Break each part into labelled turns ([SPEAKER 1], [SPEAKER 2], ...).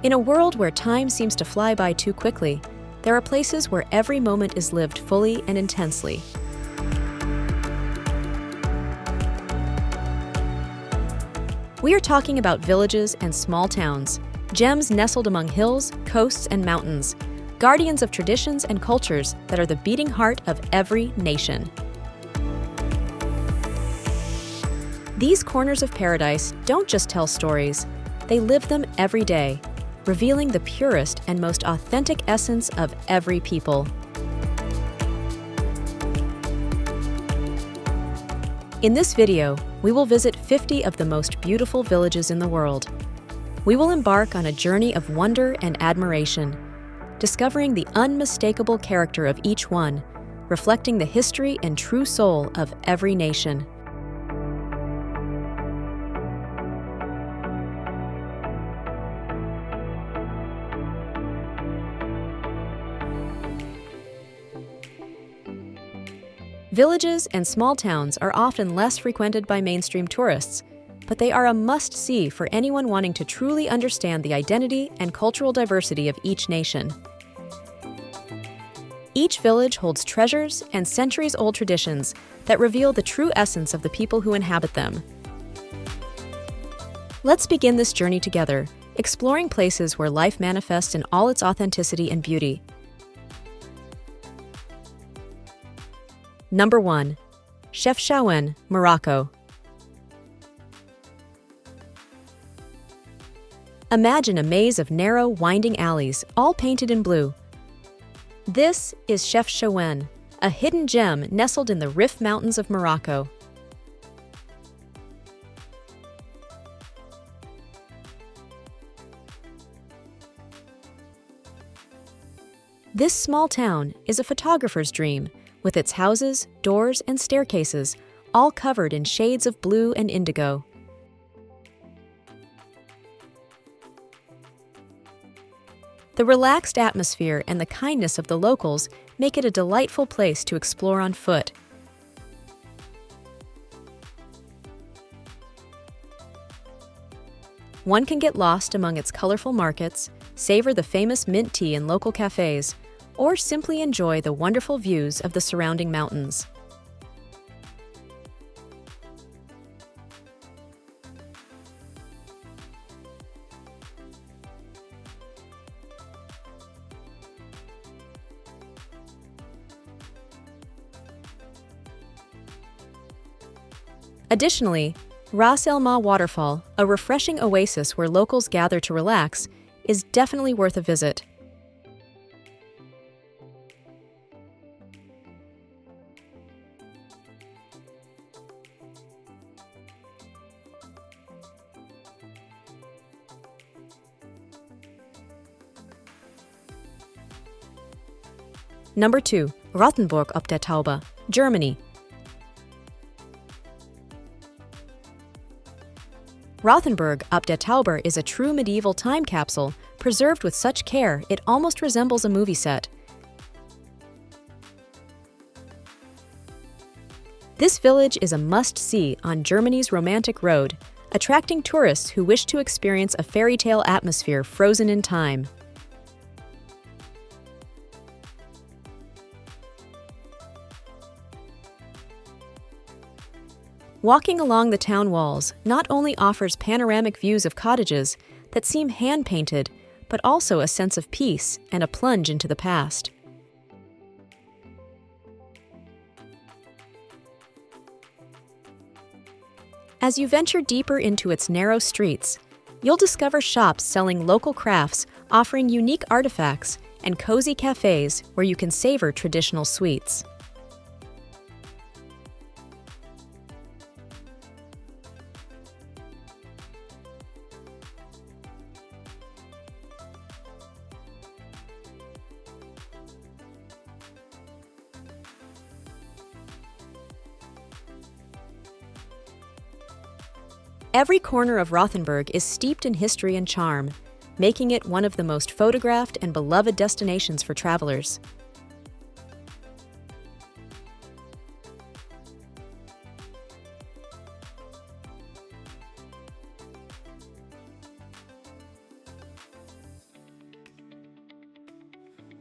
[SPEAKER 1] In a world where time seems to fly by too quickly, there are places where every moment is lived fully and intensely. We are talking about villages and small towns, gems nestled among hills, coasts, and mountains, guardians of traditions and cultures that are the beating heart of every nation. These corners of paradise don't just tell stories, they live them every day, revealing the purest and most authentic essence of every people. In this video, we will visit 50 of the most beautiful villages in the world. We will embark on a journey of wonder and admiration, discovering the unmistakable character of each one, reflecting the history and true soul of every nation. Villages and small towns are often less frequented by mainstream tourists, but they are a must-see for anyone wanting to truly understand the identity and cultural diversity of each nation. Each village holds treasures and centuries-old traditions that reveal the true essence of the people who inhabit them. Let's begin this journey together, exploring places where life manifests in all its authenticity and beauty. Number 1. Chefchaouen, Morocco. Imagine a maze of narrow, winding alleys, all painted in blue. This is Chefchaouen, a hidden gem nestled in the Rif Mountains of Morocco. This small town is a photographer's dream, with its houses, doors, and staircases, all covered in shades of blue and indigo. The relaxed atmosphere and the kindness of the locals make it a delightful place to explore on foot. One can get lost among its colorful markets, savor the famous mint tea in local cafes, or simply enjoy the wonderful views of the surrounding mountains. Additionally, Ras El Ma waterfall, a refreshing oasis where locals gather to relax, is definitely worth a visit. Number 2. Rothenburg ob der Tauber, Germany. Rothenburg ob der Tauber is a true medieval time capsule, preserved with such care it almost resembles a movie set. This village is a must-see on Germany's romantic road, attracting tourists who wish to experience a fairy tale atmosphere frozen in time. Walking along the town walls not only offers panoramic views of cottages that seem hand-painted, but also a sense of peace and a plunge into the past. As you venture deeper into its narrow streets, you'll discover shops selling local crafts, offering unique artifacts, and cozy cafes where you can savor traditional sweets. Every corner of Rothenburg is steeped in history and charm, making it one of the most photographed and beloved destinations for travelers.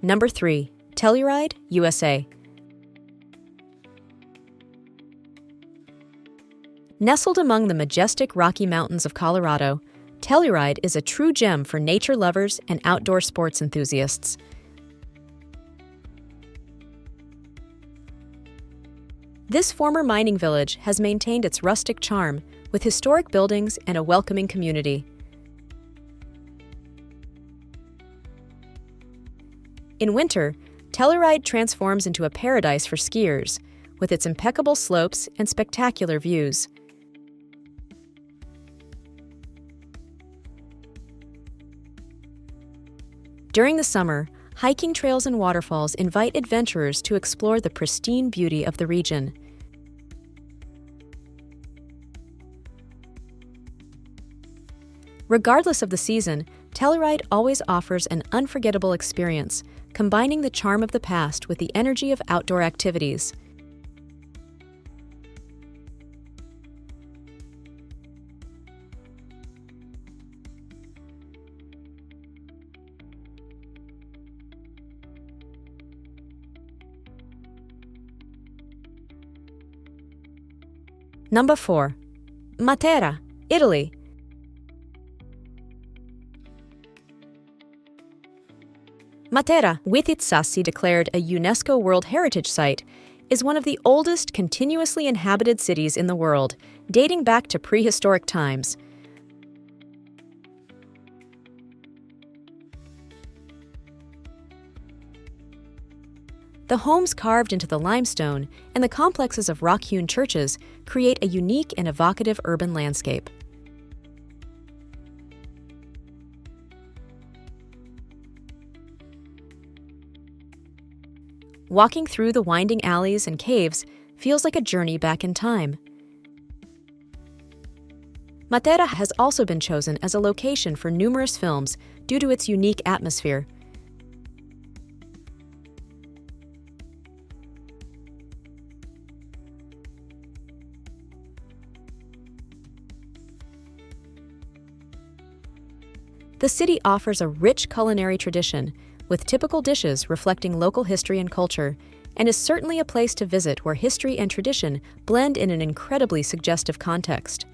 [SPEAKER 1] Number 3. Telluride, USA. Nestled among the majestic Rocky Mountains of Colorado, Telluride is a true gem for nature lovers and outdoor sports enthusiasts. This former mining village has maintained its rustic charm with historic buildings and a welcoming community. In winter, Telluride transforms into a paradise for skiers, with its impeccable slopes and spectacular views. During the summer, hiking trails and waterfalls invite adventurers to explore the pristine beauty of the region. Regardless of the season, Telluride always offers an unforgettable experience, combining the charm of the past with the energy of outdoor activities. Number 4. Matera, Italy. Matera, with its Sassi declared a UNESCO World Heritage Site, is one of the oldest continuously inhabited cities in the world, dating back to prehistoric times. The homes carved into the limestone and the complexes of rock-hewn churches create a unique and evocative urban landscape. Walking through the winding alleys and caves feels like a journey back in time. Matera has also been chosen as a location for numerous films due to its unique atmosphere. The city offers a rich culinary tradition, with typical dishes reflecting local history and culture, and is certainly a place to visit where history and tradition blend in an incredibly suggestive context.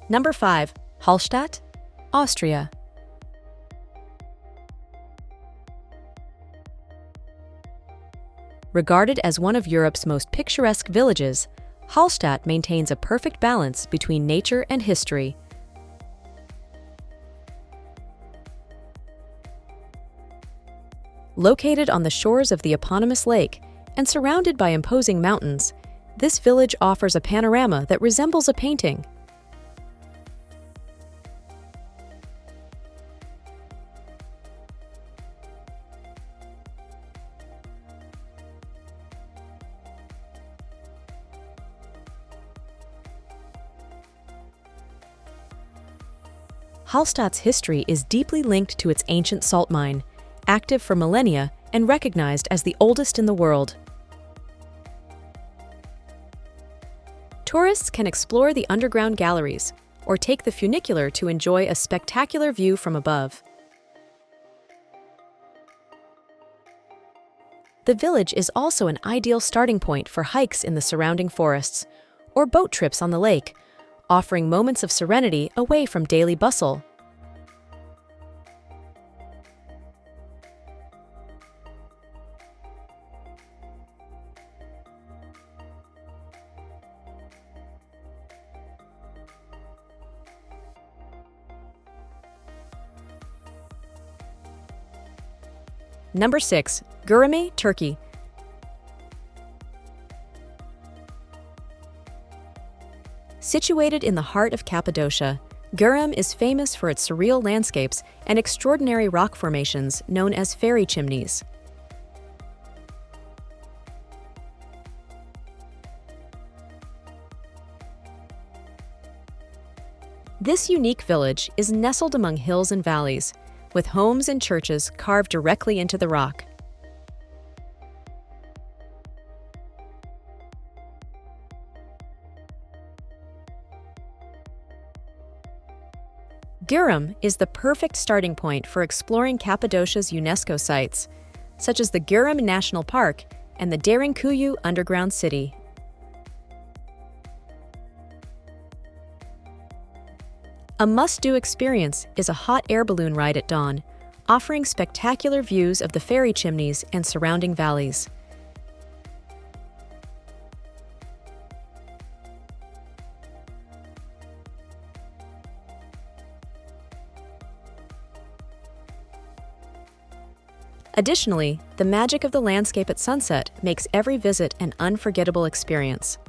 [SPEAKER 1] Number 5. Hallstatt, Austria. Regarded as one of Europe's most picturesque villages, Hallstatt maintains a perfect balance between nature and history. Located on the shores of the eponymous lake and surrounded by imposing mountains, this village offers a panorama that resembles a painting. Hallstatt's history is deeply linked to its ancient salt mine, active for millennia and recognized as the oldest in the world. Tourists can explore the underground galleries or take the funicular to enjoy a spectacular view from above. The village is also an ideal starting point for hikes in the surrounding forests or boat trips on the lake, offering moments of serenity away from daily bustle. Number 6. Göreme, Turkey. Situated in the heart of Cappadocia, Göreme is famous for its surreal landscapes and extraordinary rock formations known as fairy chimneys. This unique village is nestled among hills and valleys, with homes and churches carved directly into the rock. Göreme is the perfect starting point for exploring Cappadocia's UNESCO sites, such as the Göreme National Park and the Derinkuyu underground city. A must-do experience is a hot air balloon ride at dawn, offering spectacular views of the fairy chimneys and surrounding valleys. Additionally, the magic of the landscape at sunset makes every visit an unforgettable experience.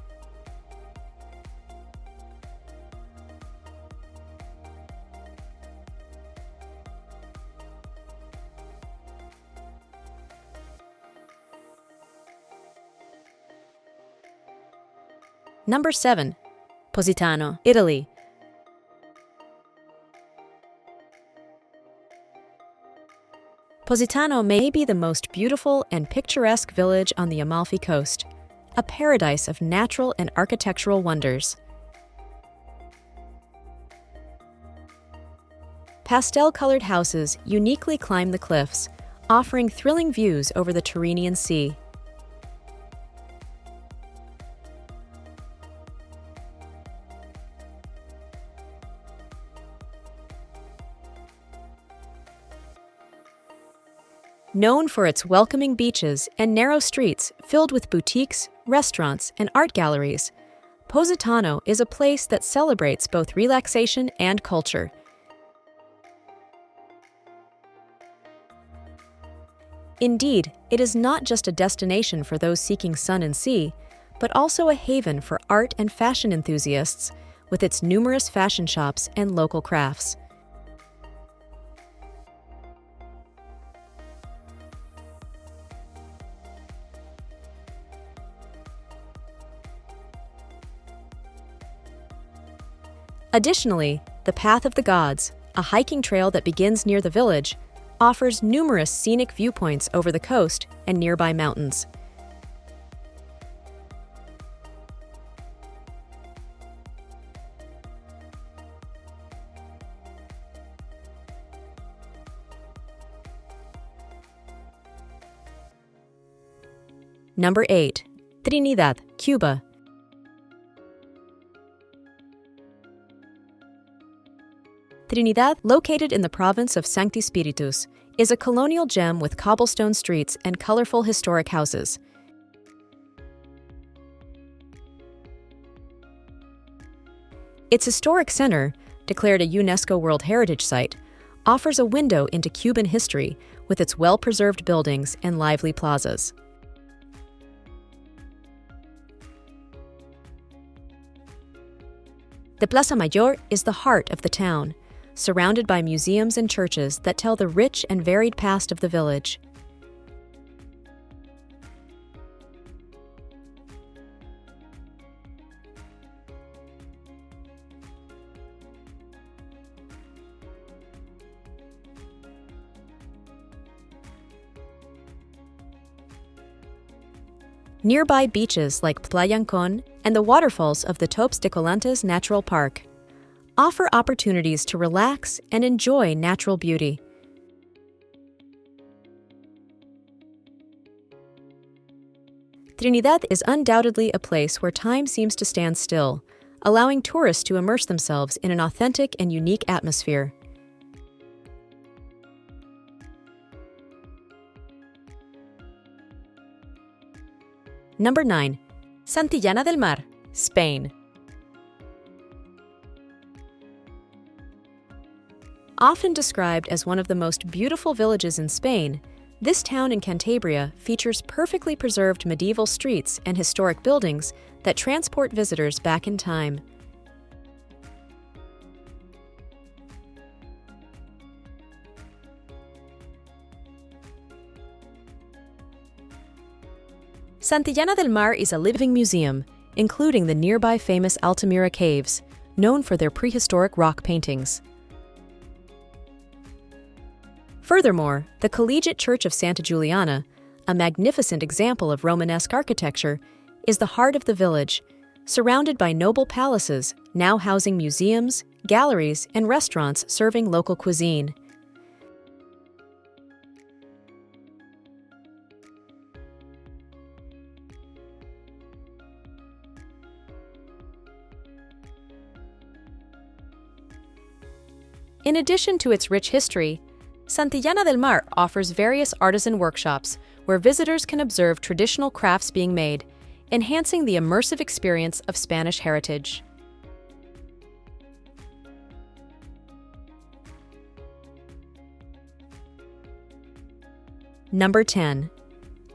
[SPEAKER 1] Number 7. Positano, Italy. Positano may be the most beautiful and picturesque village on the Amalfi Coast, a paradise of natural and architectural wonders. Pastel-colored houses uniquely climb the cliffs, offering thrilling views over the Tyrrhenian Sea. Known for its welcoming beaches and narrow streets filled with boutiques, restaurants, and art galleries, Positano is a place that celebrates both relaxation and culture. Indeed, it is not just a destination for those seeking sun and sea, but also a haven for art and fashion enthusiasts, with its numerous fashion shops and local crafts. Additionally, the Path of the Gods, a hiking trail that begins near the village, offers numerous scenic viewpoints over the coast and nearby mountains. Number 8. Trinidad, Cuba. Trinidad, located in the province of Sancti Spiritus, is a colonial gem with cobblestone streets and colorful historic houses. Its historic center, declared a UNESCO World Heritage Site, offers a window into Cuban history with its well-preserved buildings and lively plazas. The Plaza Mayor is the heart of the town, surrounded by museums and churches that tell the rich and varied past of the village. Nearby beaches like Playa Ancon and the waterfalls of the Topes de Colantes Natural Park offer opportunities to relax and enjoy natural beauty. Trinidad is undoubtedly a place where time seems to stand still, allowing tourists to immerse themselves in an authentic and unique atmosphere. Number 9. Santillana del Mar, Spain. Often described as one of the most beautiful villages in Spain, this town in Cantabria features perfectly preserved medieval streets and historic buildings that transport visitors back in time. Santillana del Mar is a living museum, including the nearby famous Altamira Caves, known for their prehistoric rock paintings. Furthermore, the Collegiate Church of Santa Giuliana, a magnificent example of Romanesque architecture, is the heart of the village, surrounded by noble palaces, now housing museums, galleries, and restaurants serving local cuisine. In addition to its rich history, Santillana del Mar offers various artisan workshops where visitors can observe traditional crafts being made, enhancing the immersive experience of Spanish heritage. Number 10.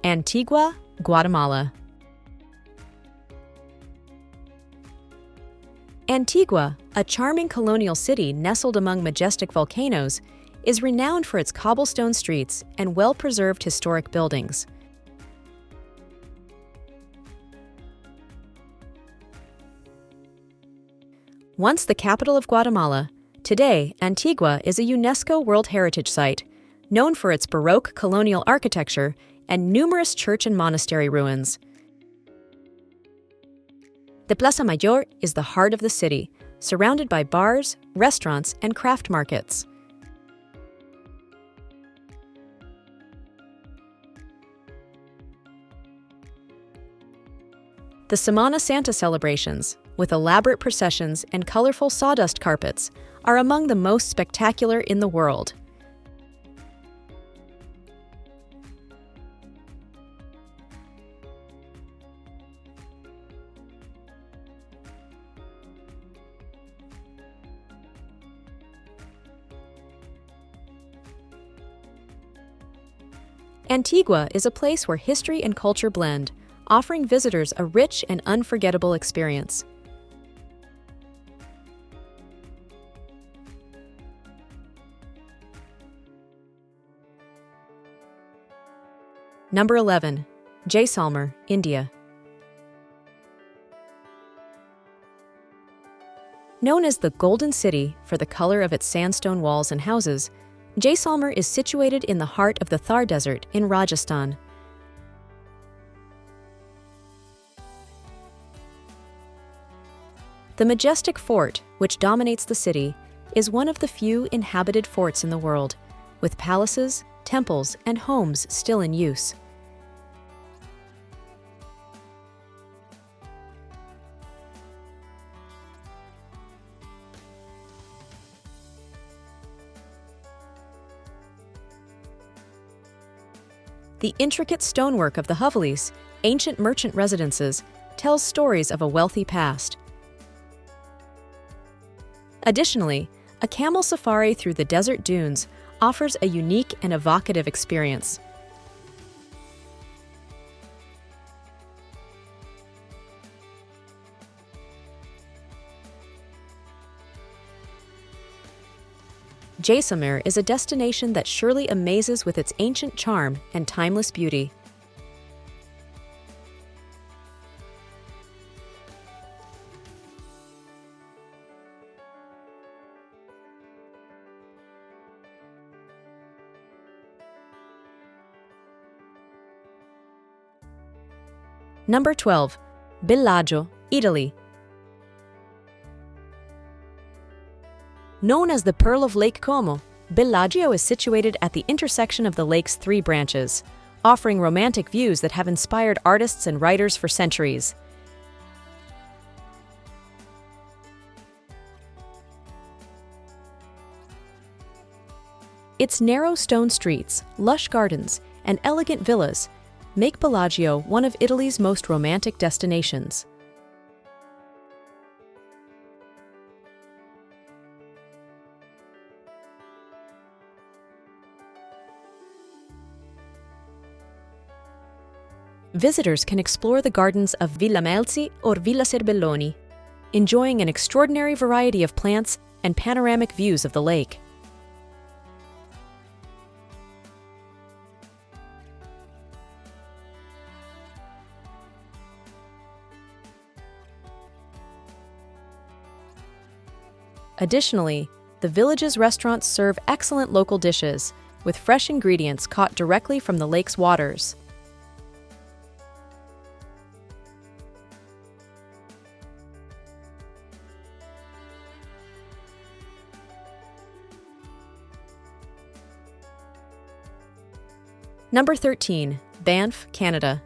[SPEAKER 1] Antigua, Guatemala. Antigua, a charming colonial city nestled among majestic volcanoes, is renowned for its cobblestone streets and well-preserved historic buildings. Once the capital of Guatemala, today Antigua is a UNESCO World Heritage Site, known for its Baroque colonial architecture and numerous church and monastery ruins. The Plaza Mayor is the heart of the city, surrounded by bars, restaurants, and craft markets. The Semana Santa celebrations, with elaborate processions and colorful sawdust carpets, are among the most spectacular in the world. Antigua is a place where history and culture blend, offering visitors a rich and unforgettable experience. Number 11. Jaisalmer, India. Known as the Golden City for the color of its sandstone walls and houses, Jaisalmer is situated in the heart of the Thar Desert in Rajasthan. The majestic fort, which dominates the city, is one of the few inhabited forts in the world, with palaces, temples, and homes still in use. The intricate stonework of the hovelis, ancient merchant residences, tells stories of a wealthy past. Additionally, a camel safari through the desert dunes offers a unique and evocative experience. Jaisalmer is a destination that surely amazes with its ancient charm and timeless beauty. Number 12. Bellagio, Italy. Known as the Pearl of Lake Como, Bellagio is situated at the intersection of the lake's three branches, offering romantic views that have inspired artists and writers for centuries. Its narrow stone streets, lush gardens, and elegant villas make Bellagio one of Italy's most romantic destinations. Visitors can explore the gardens of Villa Melzi or Villa Serbelloni, enjoying an extraordinary variety of plants and panoramic views of the lake. Additionally, the village's restaurants serve excellent local dishes, with fresh ingredients caught directly from the lake's waters. Number 13. Banff, Canada.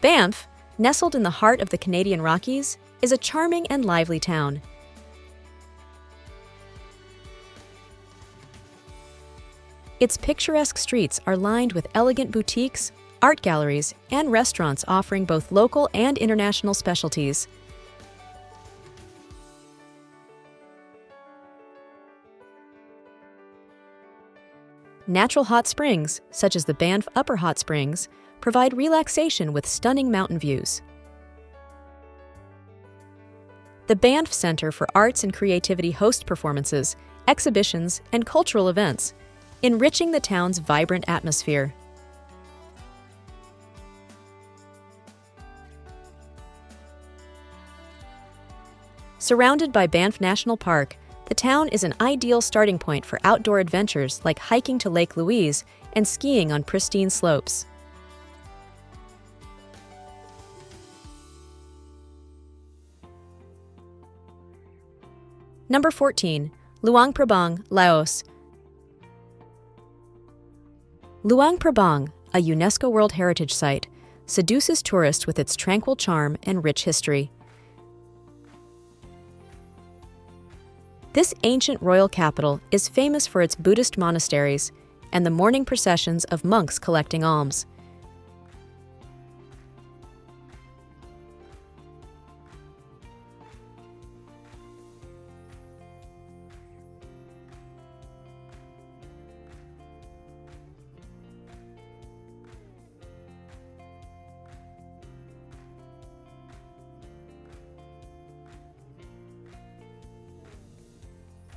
[SPEAKER 1] Banff, nestled in the heart of the Canadian Rockies, is a charming and lively town. Its picturesque streets are lined with elegant boutiques, art galleries, and restaurants offering both local and international specialties. Natural hot springs, such as the Banff Upper Hot Springs, provide relaxation with stunning mountain views. The Banff Center for Arts and Creativity hosts performances, exhibitions, and cultural events, enriching the town's vibrant atmosphere. Surrounded by Banff National Park, the town is an ideal starting point for outdoor adventures like hiking to Lake Louise and skiing on pristine slopes. Number 14. Luang Prabang, Laos. Luang Prabang, a UNESCO World Heritage Site, seduces tourists with its tranquil charm and rich history. This ancient royal capital is famous for its Buddhist monasteries and the morning processions of monks collecting alms.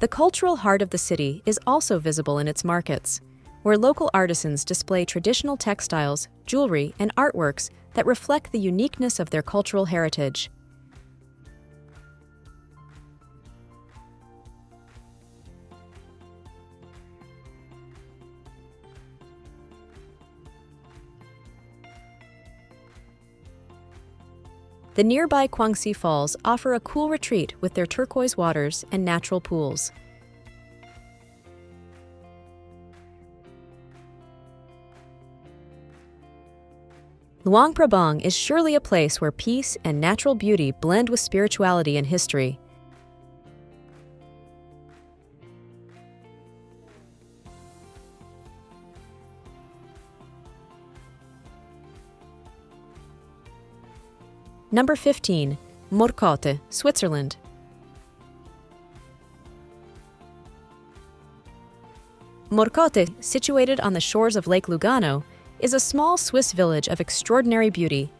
[SPEAKER 1] The cultural heart of the city is also visible in its markets, where local artisans display traditional textiles, jewelry, and artworks that reflect the uniqueness of their cultural heritage. The nearby Guangxi Falls offer a cool retreat with their turquoise waters and natural pools. Luang Prabang is surely a place where peace and natural beauty blend with spirituality and history. Number 15. Morcote, Switzerland. Morcote, situated on the shores of Lake Lugano, is a small Swiss village of extraordinary beauty.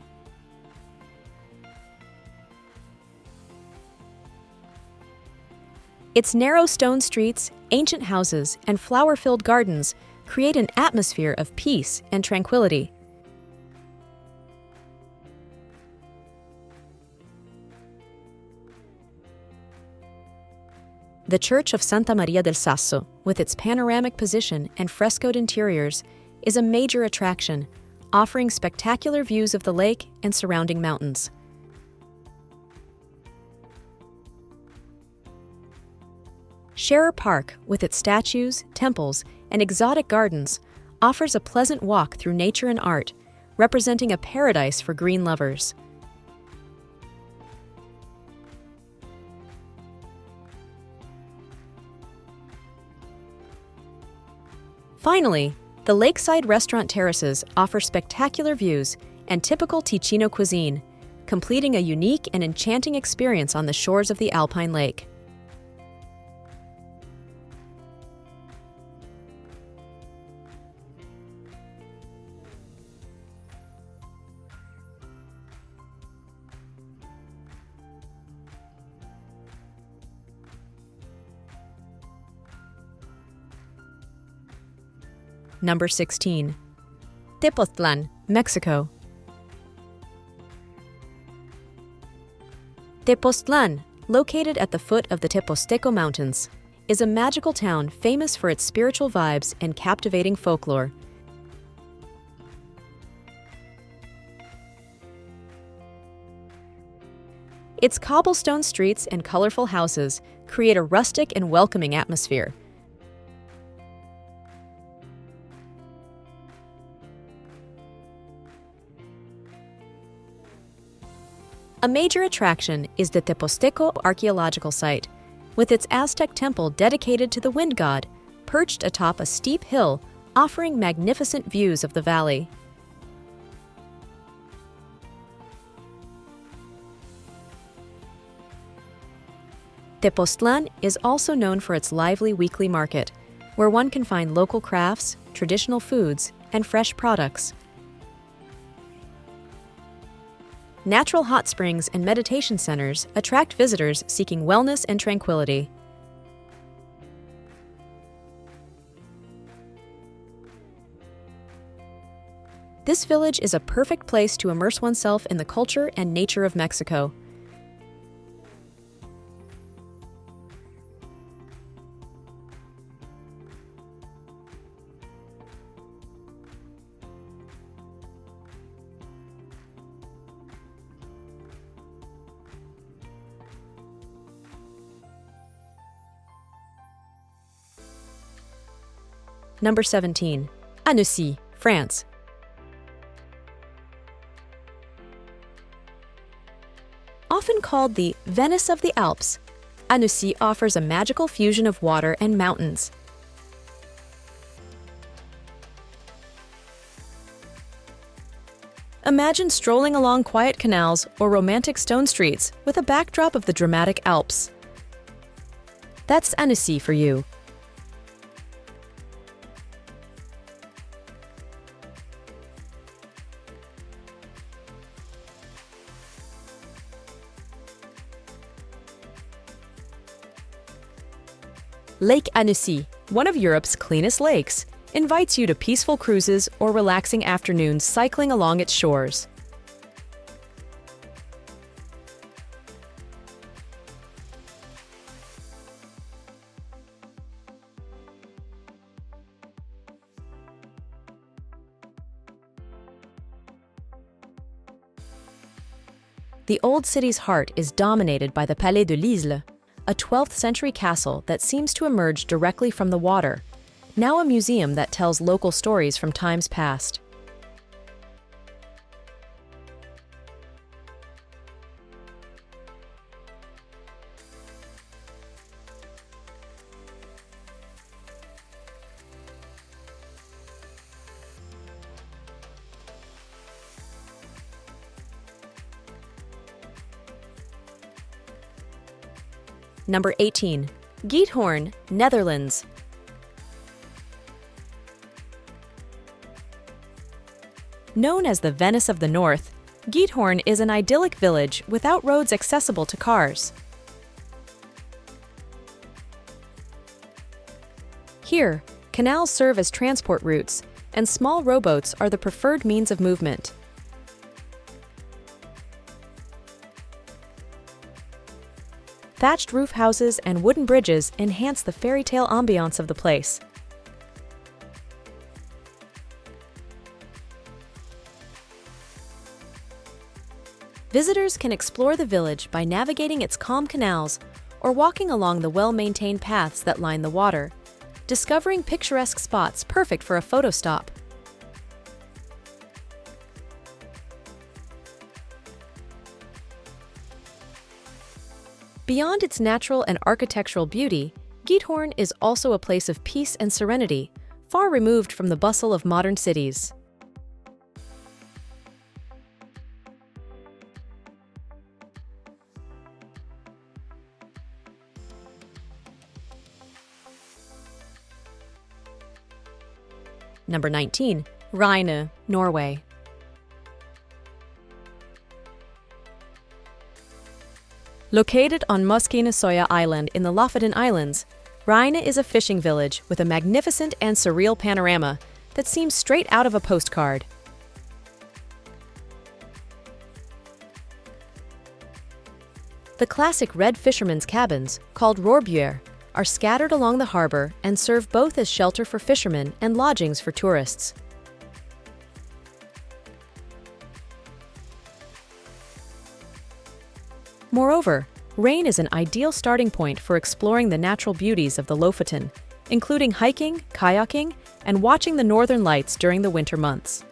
[SPEAKER 1] Its narrow stone streets, ancient houses, and flower-filled gardens create an atmosphere of peace and tranquility. The Church of Santa Maria del Sasso, with its panoramic position and frescoed interiors, is a major attraction, offering spectacular views of the lake and surrounding mountains. Scherer Park, with its statues, temples, and exotic gardens, offers a pleasant walk through nature and art, representing a paradise for green lovers. Finally, the lakeside restaurant terraces offer spectacular views and typical Ticino cuisine, completing a unique and enchanting experience on the shores of the Alpine Lake. Number 16. Tepoztlán, Mexico. Tepoztlán, located at the foot of the Tepozteco Mountains, is a magical town famous for its spiritual vibes and captivating folklore. Its cobblestone streets and colorful houses create a rustic and welcoming atmosphere. A major attraction is the Tepozteco archaeological site, with its Aztec temple dedicated to the wind god, perched atop a steep hill, offering magnificent views of the valley. Tepoztlán is also known for its lively weekly market, where one can find local crafts, traditional foods, and fresh products. Natural hot springs and meditation centers attract visitors seeking wellness and tranquility. This village is a perfect place to immerse oneself in the culture and nature of Mexico. Number 17. Annecy, France. Often called the Venice of the Alps, Annecy offers a magical fusion of water and mountains. Imagine strolling along quiet canals or romantic stone streets with a backdrop of the dramatic Alps. That's Annecy for you. Lake Annecy, one of Europe's cleanest lakes, invites you to peaceful cruises or relaxing afternoons cycling along its shores. The old city's heart is dominated by the Palais de l'Isle, a 12th century castle that seems to emerge directly from the water, now a museum that tells local stories from times past. Number 18. Giethoorn, Netherlands. Known as the Venice of the North, Giethoorn is an idyllic village without roads accessible to cars. Here, canals serve as transport routes, and small rowboats are the preferred means of movement. Thatched roof houses and wooden bridges enhance the fairy tale ambiance of the place. Visitors can explore the village by navigating its calm canals or walking along the well-maintained paths that line the water, discovering picturesque spots perfect for a photo stop. Beyond its natural and architectural beauty, Giethoorn is also a place of peace and serenity, far removed from the bustle of modern cities. Number 19. Rhine, Norway. Located on Moskenesøya Island in the Lofoten Islands, Rhine is a fishing village with a magnificent and surreal panorama that seems straight out of a postcard. The classic red fishermen's cabins, called rohrbuer, are scattered along the harbor and serve both as shelter for fishermen and lodgings for tourists. Moreover, rain is an ideal starting point for exploring the natural beauties of the Lofoten, including hiking, kayaking, and watching the northern lights during the winter months.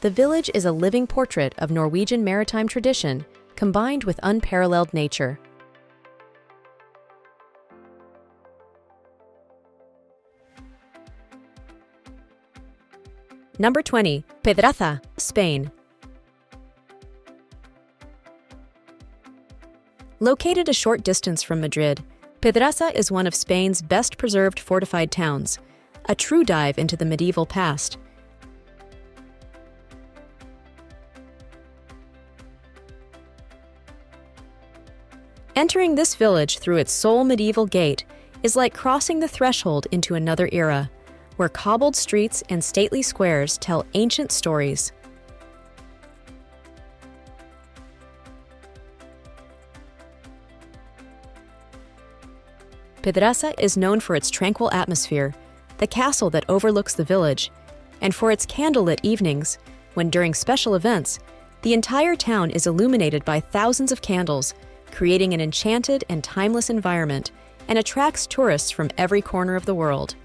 [SPEAKER 1] The village is a living portrait of Norwegian maritime tradition combined with unparalleled nature. Number 20. Pedraza, Spain. Located a short distance from Madrid, Pedraza is one of Spain's best preserved fortified towns, a true dive into the medieval past. Entering this village through its sole medieval gate is like crossing the threshold into another era, where cobbled streets and stately squares tell ancient stories. Pedraza is known for its tranquil atmosphere, the castle that overlooks the village, and for its candlelit evenings, when during special events, the entire town is illuminated by thousands of candles, creating an enchanted and timeless environment, and attracts tourists from every corner of the world.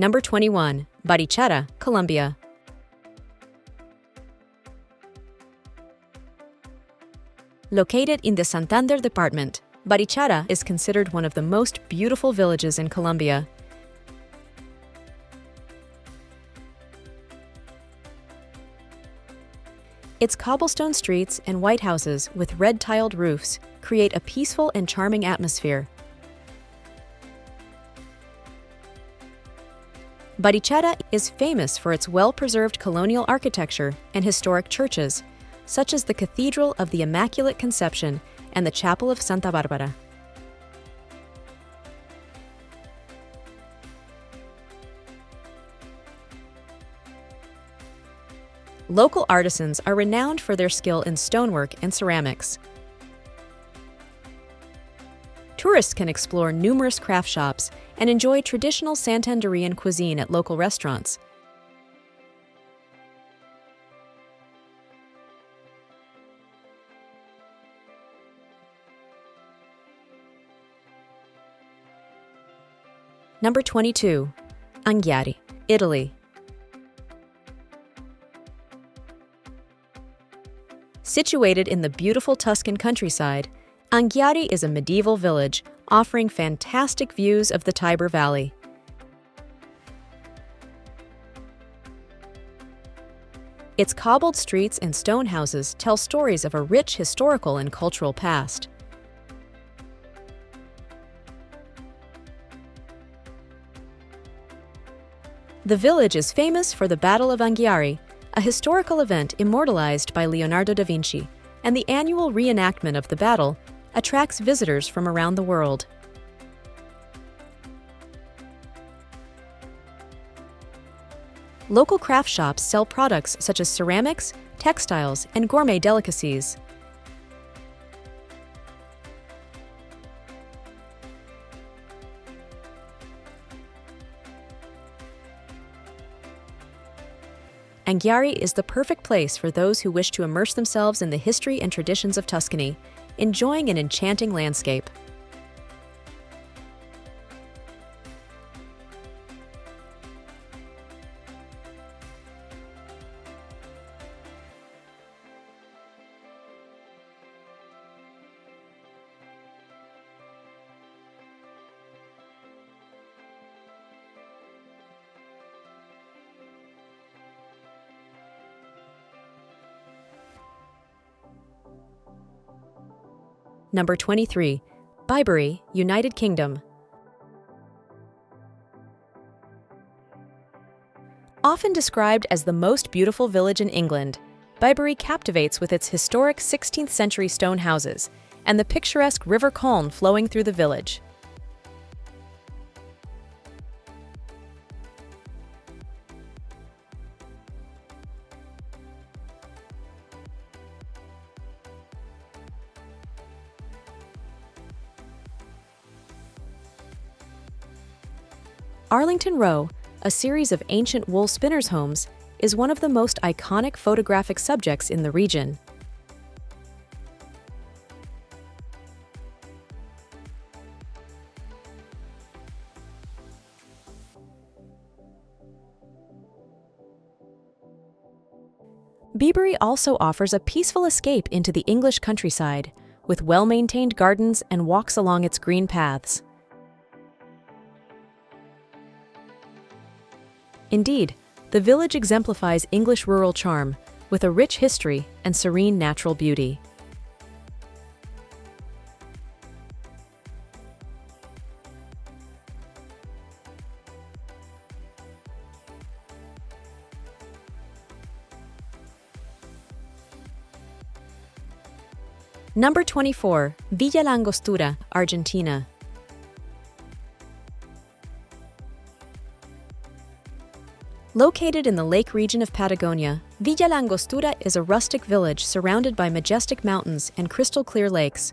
[SPEAKER 1] Number 21. Barichara, Colombia. Located in the Santander department, Barichara is considered one of the most beautiful villages in Colombia. Its cobblestone streets and white houses with red-tiled roofs create a peaceful and charming atmosphere. Barichara is famous for its well-preserved colonial architecture and historic churches, such as the Cathedral of the Immaculate Conception and the Chapel of Santa Barbara. Local artisans are renowned for their skill in stonework and ceramics. Tourists can explore numerous craft shops and enjoy traditional Santanderean cuisine at local restaurants. Number 22. Anghiari, Italy. Situated in the beautiful Tuscan countryside, Anghiari is a medieval village offering fantastic views of the Tauber Valley. Its cobbled streets and stone houses tell stories of a rich historical and cultural past. The village is famous for the Battle of Anghiari, a historical event immortalized by Leonardo da Vinci, and the annual reenactment of the battle attracts visitors from around the world. Local craft shops sell products such as ceramics, textiles, and gourmet delicacies. Anghiari is the perfect place for those who wish to immerse themselves in the history and traditions of Tuscany, enjoying an enchanting landscape. Number 23. Bibury, United Kingdom. Often described as the most beautiful village in England, Bibury captivates with its historic 16th century stone houses and the picturesque River Colne flowing through the village. Arlington Row, a series of ancient wool spinners' homes, is one of the most iconic photographic subjects in the region. Bibury also offers a peaceful escape into the English countryside, with well-maintained gardens and walks along its green paths. Indeed, the village exemplifies English rural charm, with a rich history and serene natural beauty. Number 24. Villa Langostura, Argentina. Located in the lake region of Patagonia, Villa Langostura is a rustic village surrounded by majestic mountains and crystal-clear lakes.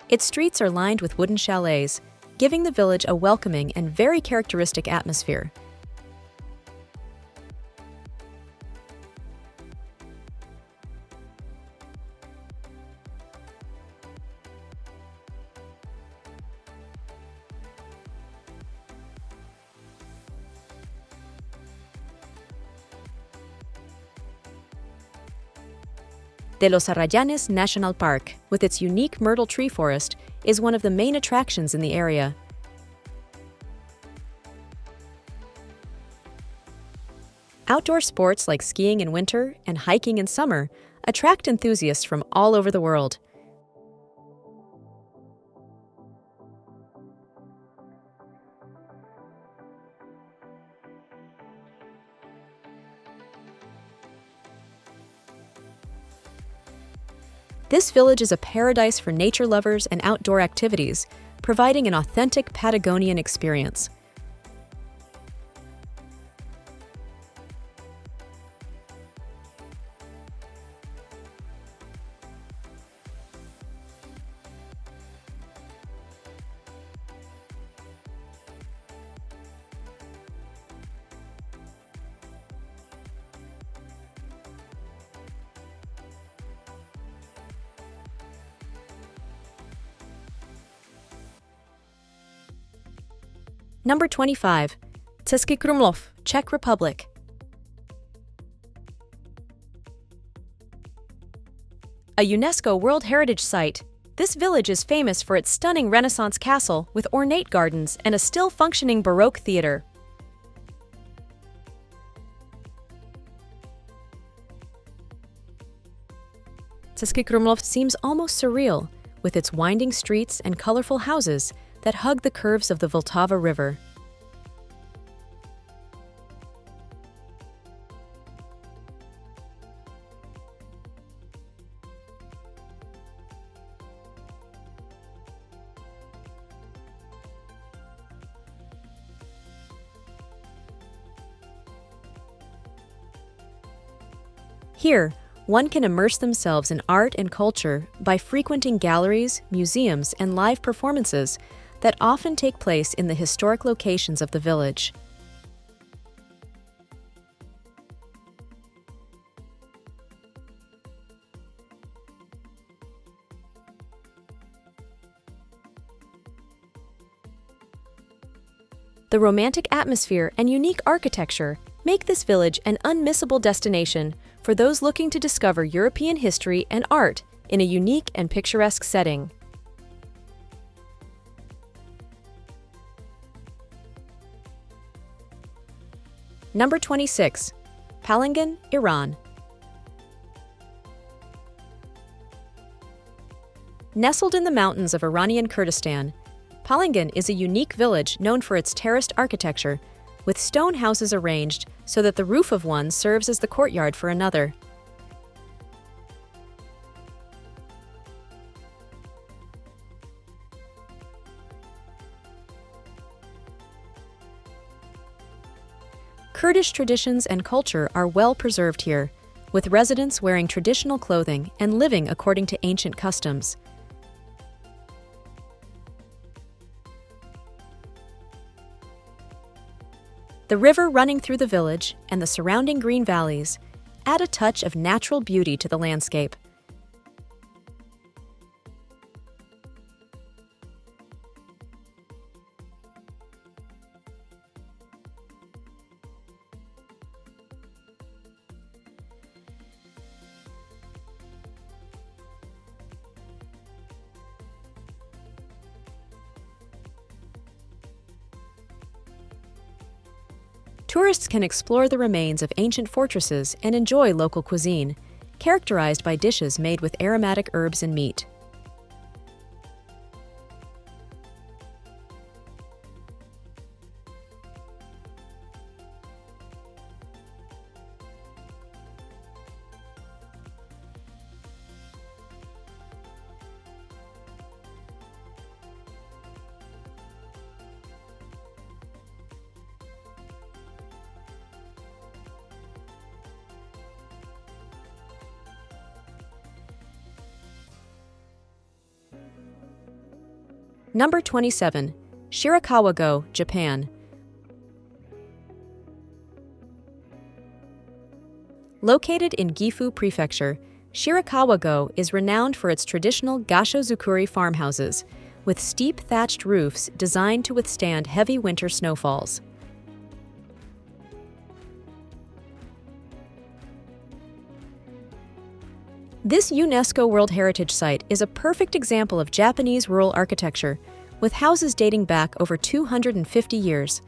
[SPEAKER 1] Its streets are lined with wooden chalets, giving the village a welcoming and very characteristic atmosphere. De los Arrayanes National Park, with its unique myrtle tree forest, is one of the main attractions in the area. Outdoor sports like skiing in winter and hiking in summer attract enthusiasts from all over the world. This village is a paradise for nature lovers and outdoor activities, providing an authentic Patagonian experience. Number 25. Český Krumlov, Czech Republic. A UNESCO World Heritage Site, this village is famous for its stunning Renaissance castle with ornate gardens and a still-functioning Baroque theater. Český Krumlov seems almost surreal, with its winding streets and colorful houses that hug the curves of the Vltava River. Here, one can immerse themselves in art and culture by frequenting galleries, museums, and live performances that often take place in the historic locations of the village. The romantic atmosphere and unique architecture make this village an unmissable destination for those looking to discover European history and art in a unique and picturesque setting. Number 26. Palangan, Iran. Nestled in the mountains of Iranian Kurdistan, Palangin is a unique village known for its terraced architecture, with stone houses arranged so that the roof of one serves as the courtyard for another. Kurdish traditions and culture are well preserved here, with residents wearing traditional clothing and living according to ancient customs. The river running through the village and the surrounding green valleys add a touch of natural beauty to the landscape. Tourists can explore the remains of ancient fortresses and enjoy local cuisine, characterized by dishes made with aromatic herbs and meat. Number 27. Shirakawa-gō, Japan. Located in Gifu Prefecture, Shirakawa-gō is renowned for its traditional gasho-zukuri farmhouses, with steep thatched roofs designed to withstand heavy winter snowfalls. This UNESCO World Heritage Site is a perfect example of Japanese rural architecture, with houses dating back over 250 years.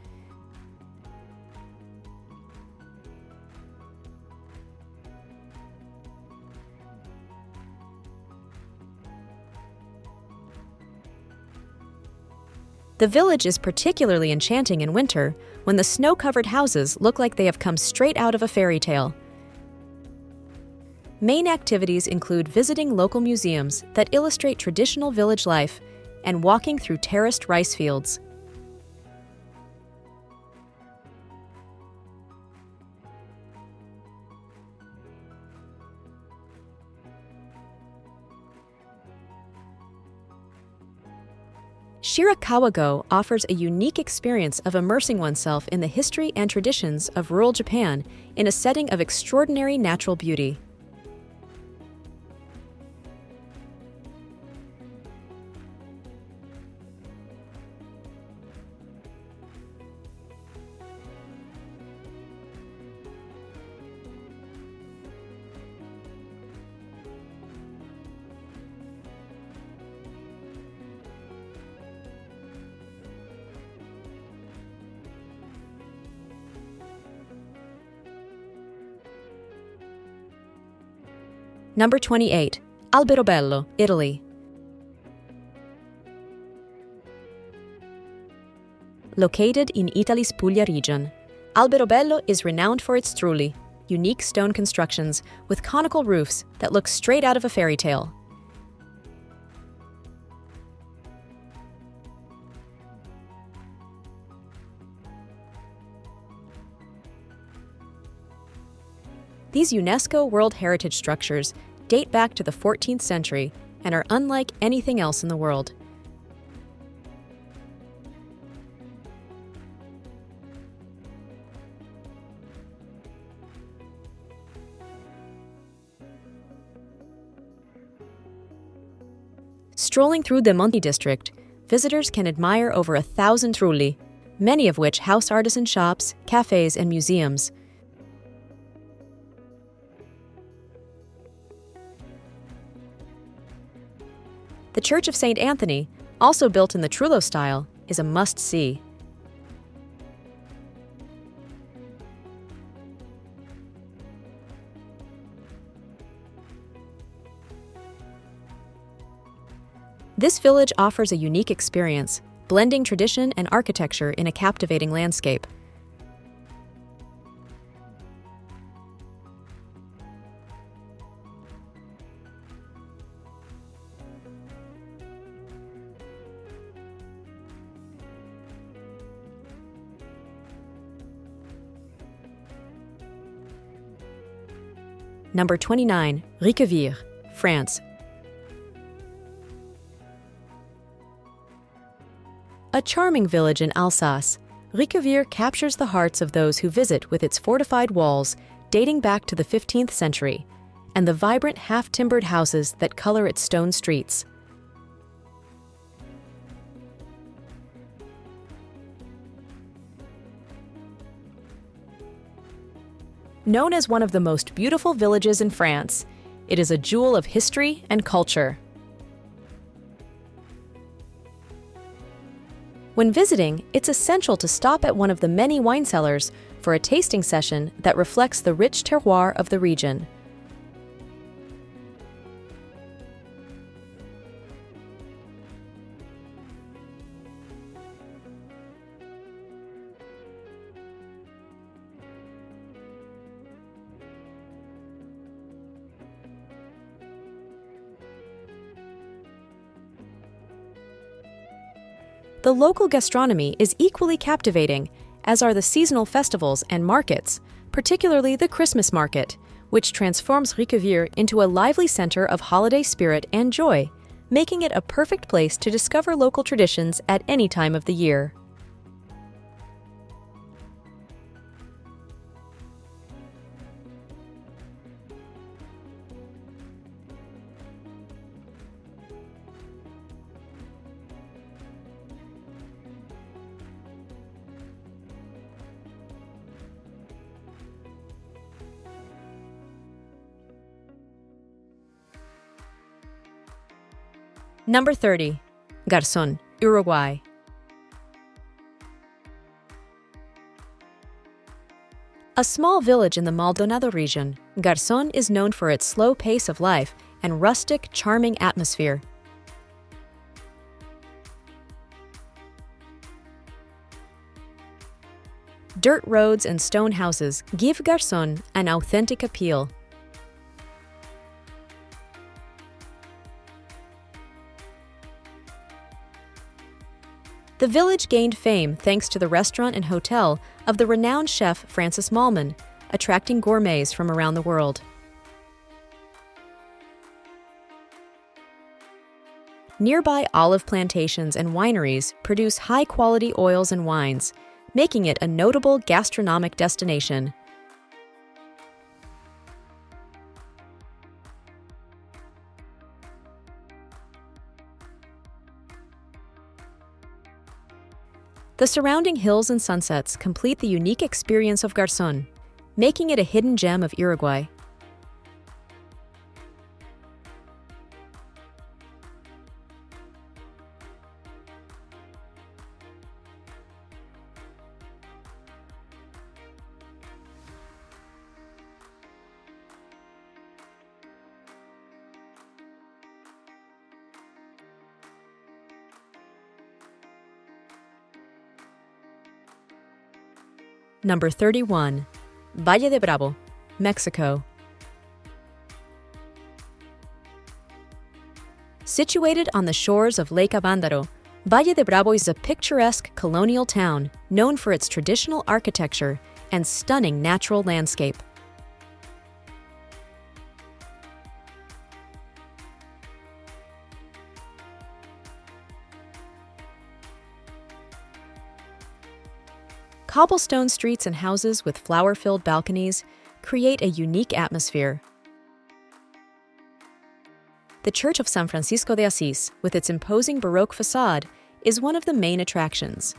[SPEAKER 1] The village is particularly enchanting in winter, when the snow-covered houses look like they have come straight out of a fairy tale. Main activities include visiting local museums that illustrate traditional village life and walking through terraced rice fields. Shirakawa-gō offers a unique experience of immersing oneself in the history and traditions of rural Japan in a setting of extraordinary natural beauty. Number 28. Alberobello, Italy. Located in Italy's Puglia region, Alberobello is renowned for its trulli, unique stone constructions with conical roofs that look straight out of a fairy tale. These UNESCO World Heritage structures date back to the 14th century and are unlike anything else in the world. Strolling through the Monti district, visitors can admire over 1,000 trulli, many of which house artisan shops, cafes, and museums. The Church of St. Anthony, also built in the Trullo style, is a must-see. This village offers a unique experience, blending tradition and architecture in a captivating landscape. Number 29, Riquewire, France. A charming village in Alsace, Riquewire captures the hearts of those who visit with its fortified walls dating back to the 15th century, and the vibrant half-timbered houses that color its stone streets. Known as one of the most beautiful villages in France, it is a jewel of history and culture. When visiting, it's essential to stop at one of the many wine cellars for a tasting session that reflects the rich terroir of the region. The local gastronomy is equally captivating, as are the seasonal festivals and markets, particularly the Christmas market, which transforms Riquewire into a lively center of holiday spirit and joy, making it a perfect place to discover local traditions at any time of the year. Number 30, Garzón, Uruguay. A small village in the Maldonado region, Garzón is known for its slow pace of life and rustic, charming atmosphere. Dirt roads and stone houses give Garzón an authentic appeal. The village gained fame thanks to the restaurant and hotel of the renowned chef Francis Mallmann, attracting gourmets from around the world. Nearby olive plantations and wineries produce high-quality oils and wines, making it a notable gastronomic destination. The surrounding hills and sunsets complete the unique experience of Garzón, making it a hidden gem of Uruguay. Number 31, Valle de Bravo, Mexico. Situated on the shores of Lake Avándaro, Valle de Bravo is a picturesque colonial town known for its traditional architecture and stunning natural landscape. Cobblestone streets and houses with flower-filled balconies create a unique atmosphere. The Church of San Francisco de Asís, with its imposing Baroque facade, is one of the main attractions.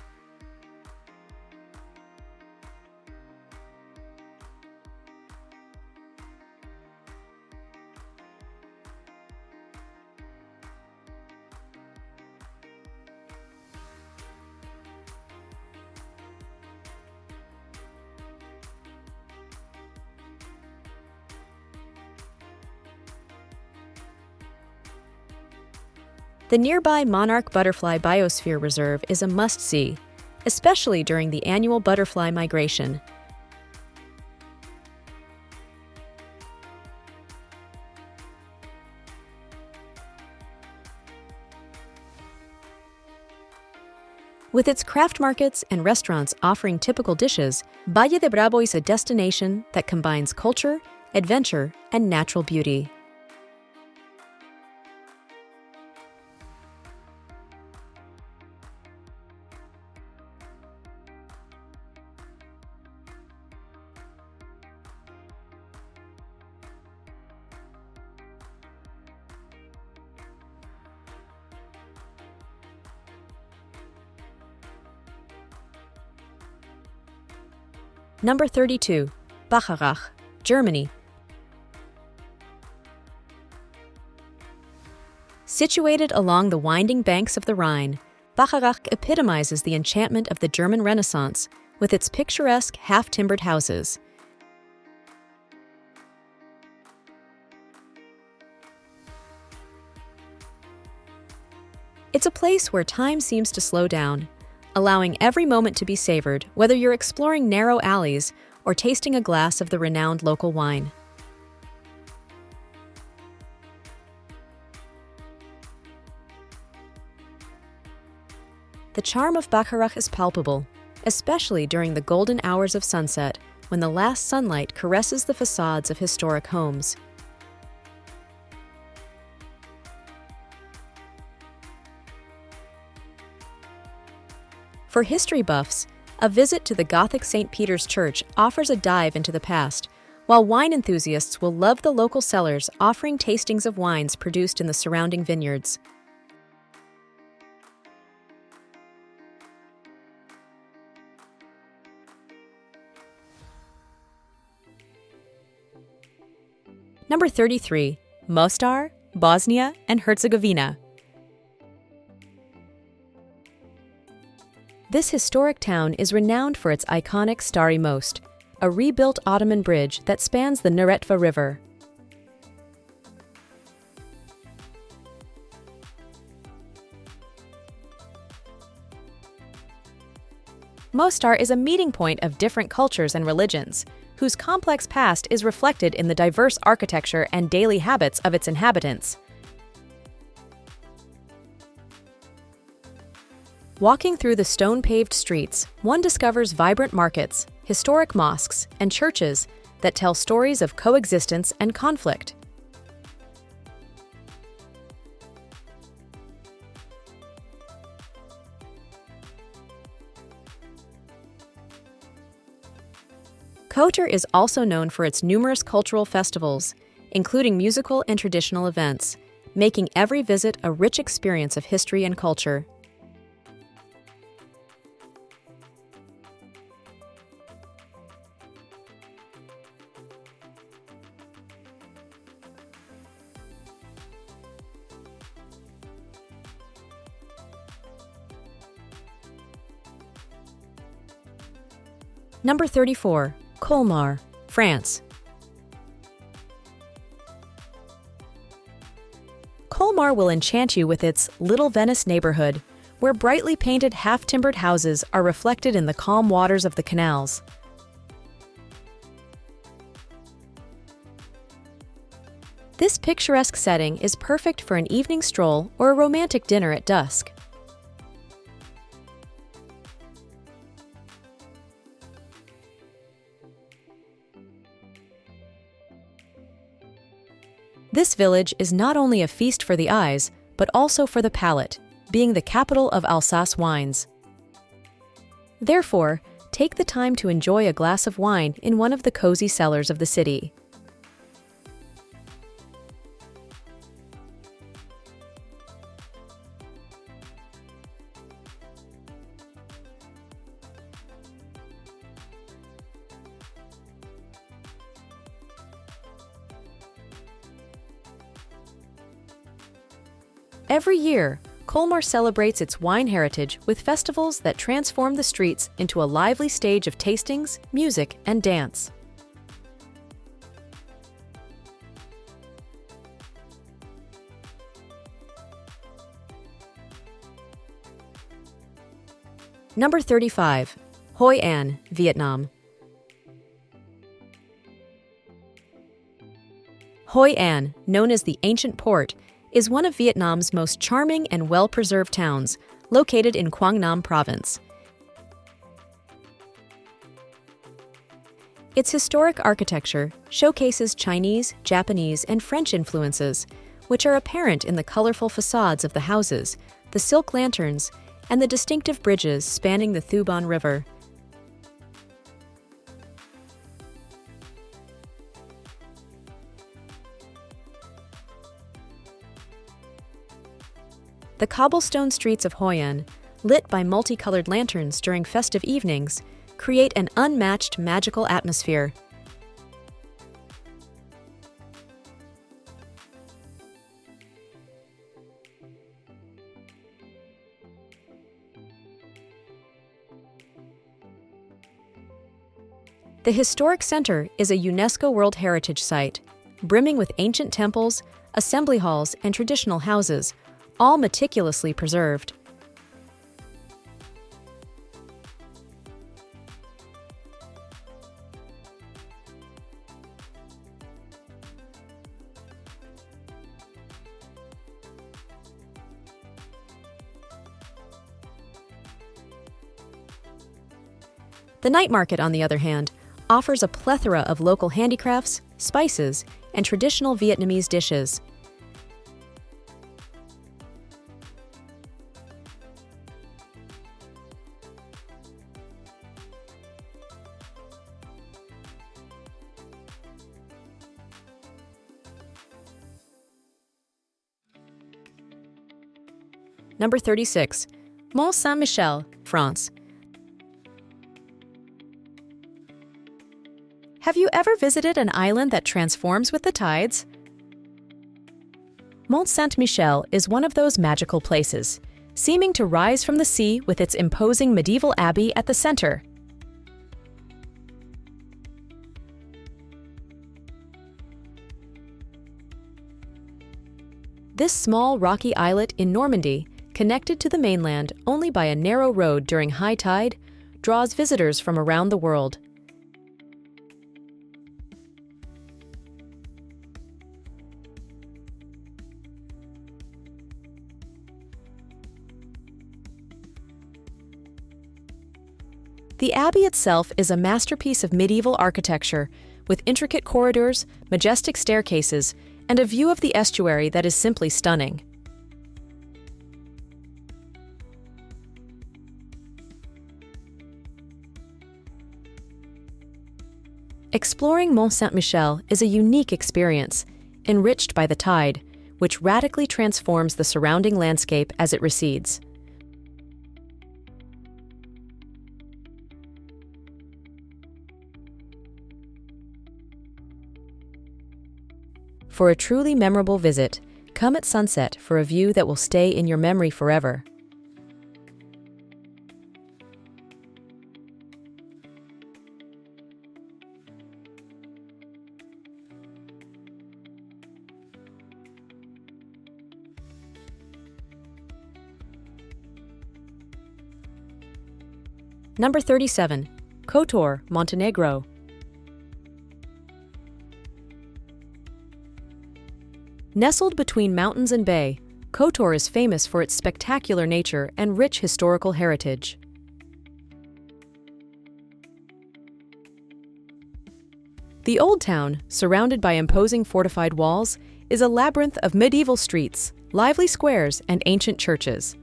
[SPEAKER 1] The nearby Monarch Butterfly Biosphere Reserve is a must-see, especially during the annual butterfly migration. With its craft markets and restaurants offering typical dishes, Valle de Bravo is a destination that combines culture, adventure, and natural beauty. Number 32. Bacharach, Germany. Situated along the winding banks of the Rhine, Bacharach epitomizes the enchantment of the German Renaissance with its picturesque half-timbered houses. It's a place where time seems to slow down, allowing every moment to be savored, whether you're exploring narrow alleys or tasting a glass of the renowned local wine. The charm of Bacharach is palpable, especially during the golden hours of sunset, when the last sunlight caresses the facades of historic homes. For history buffs, a visit to the Gothic St. Peter's Church offers a dive into the past, while wine enthusiasts will love the local cellars offering tastings of wines produced in the surrounding vineyards. Number 33. Mostar, Bosnia and Herzegovina. This historic town is renowned for its iconic Stari Most, a rebuilt Ottoman bridge that spans the Neretva River. Mostar is a meeting point of different cultures and religions, whose complex past is reflected in the diverse architecture and daily habits of its inhabitants. Walking through the stone-paved streets, one discovers vibrant markets, historic mosques, and churches that tell stories of coexistence and conflict. Kotor is also known for its numerous cultural festivals, including musical and traditional events, making every visit a rich experience of history and culture. Number 34. Colmar, France. Colmar will enchant you with its Little Venice neighborhood, where brightly painted half-timbered houses are reflected in the calm waters of the canals. This picturesque setting is perfect for an evening stroll or a romantic dinner at dusk. This village is not only a feast for the eyes, but also for the palate, being the capital of Alsace wines. Therefore, take the time to enjoy a glass of wine in one of the cozy cellars of the city. Every year, Colmar celebrates its wine heritage with festivals that transform the streets into a lively stage of tastings, music, and dance. Number 35. Hoi An, Vietnam. Hoi An, known as the Ancient Port, is one of Vietnam's most charming and well-preserved towns, located in Quang Nam Province. Its historic architecture showcases Chinese, Japanese, and French influences, which are apparent in the colorful facades of the houses, the silk lanterns, and the distinctive bridges spanning the Thu Ban River. The cobblestone streets of Hoi An, lit by multicolored lanterns during festive evenings, create an unmatched magical atmosphere. The historic center is a UNESCO World Heritage Site, brimming with ancient temples, assembly halls, and traditional houses, all meticulously preserved. The night market, on the other hand, offers a plethora of local handicrafts, spices, and traditional Vietnamese dishes. Number 36. Mont Saint-Michel, France. Have you ever visited an island that transforms with the tides? Mont Saint-Michel is one of those magical places, seeming to rise from the sea with its imposing medieval abbey at the center. This small rocky islet in Normandy, connected to the mainland only by a narrow road during high tide, draws visitors from around the world. The abbey itself is a masterpiece of medieval architecture, with intricate corridors, majestic staircases, and a view of the estuary that is simply stunning. Exploring Mont Saint-Michel is a unique experience, enriched by the tide, which radically transforms the surrounding landscape as it recedes. For a truly memorable visit, come at sunset for a view that will stay in your memory forever. Number 37. Kotor, Montenegro. Nestled between mountains and bay, Kotor is famous for its spectacular nature and rich historical heritage. The Old Town, surrounded by imposing fortified walls, is a labyrinth of medieval streets, lively squares, and ancient churches.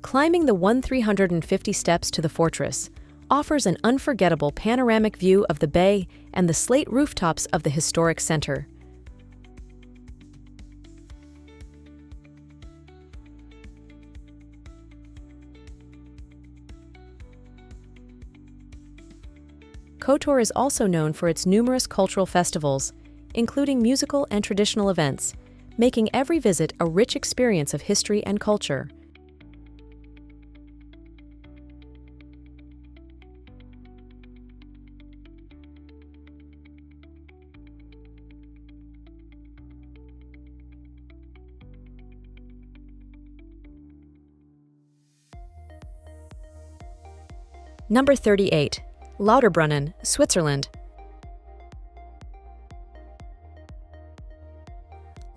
[SPEAKER 1] Climbing the 1,350 steps to the fortress offers an unforgettable panoramic view of the bay and the slate rooftops of the historic center. Kotor is also known for its numerous cultural festivals, including musical and traditional events, making every visit a rich experience of history and culture. Number 38. Lauterbrunnen, Switzerland.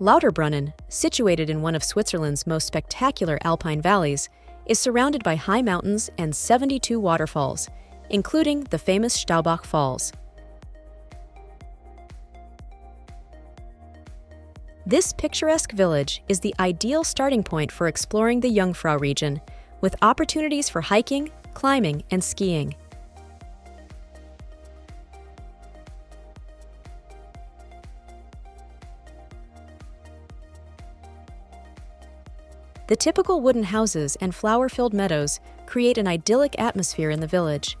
[SPEAKER 1] Lauterbrunnen, situated in one of Switzerland's most spectacular alpine valleys, is surrounded by high mountains and 72 waterfalls, including the famous Staubach Falls. This picturesque village is the ideal starting point for exploring the Jungfrau region, with opportunities for hiking, climbing, and skiing. The typical wooden houses and flower-filled meadows create an idyllic atmosphere in the village.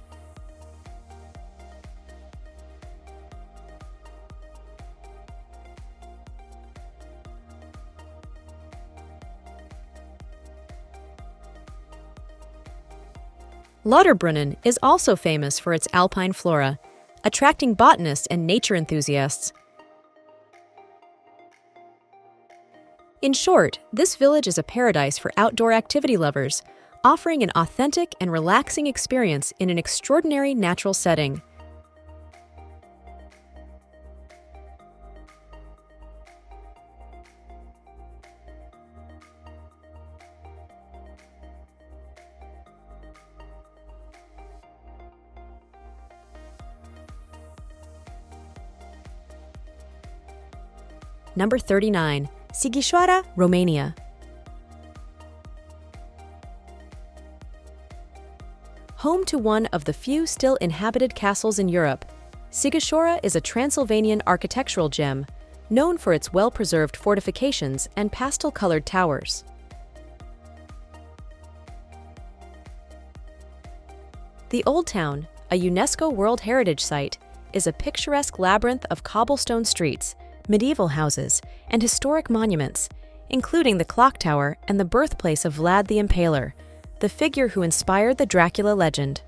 [SPEAKER 1] Lauterbrunnen is also famous for its alpine flora, attracting botanists and nature enthusiasts. In short, this village is a paradise for outdoor activity lovers, offering an authentic and relaxing experience in an extraordinary natural setting. Number 39. Sighișoara, Romania. Home to one of the few still inhabited castles in Europe, Sighișoara is a Transylvanian architectural gem, known for its well-preserved fortifications and pastel-colored towers. The Old Town, a UNESCO World Heritage Site, is a picturesque labyrinth of cobblestone streets, medieval houses, and historic monuments, including the clock tower and the birthplace of Vlad the Impaler, the figure who inspired the Dracula legend.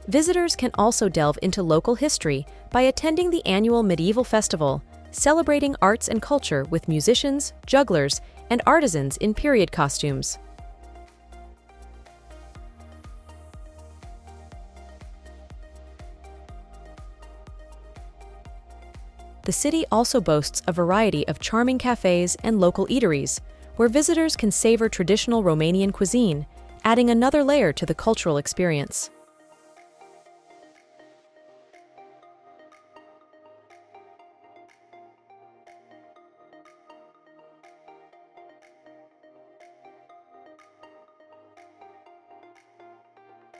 [SPEAKER 1] Visitors can also delve into local history by attending the annual medieval festival, celebrating arts and culture with musicians, jugglers, and artisans in period costumes. The city also boasts a variety of charming cafes and local eateries, where visitors can savor traditional Romanian cuisine, adding another layer to the cultural experience.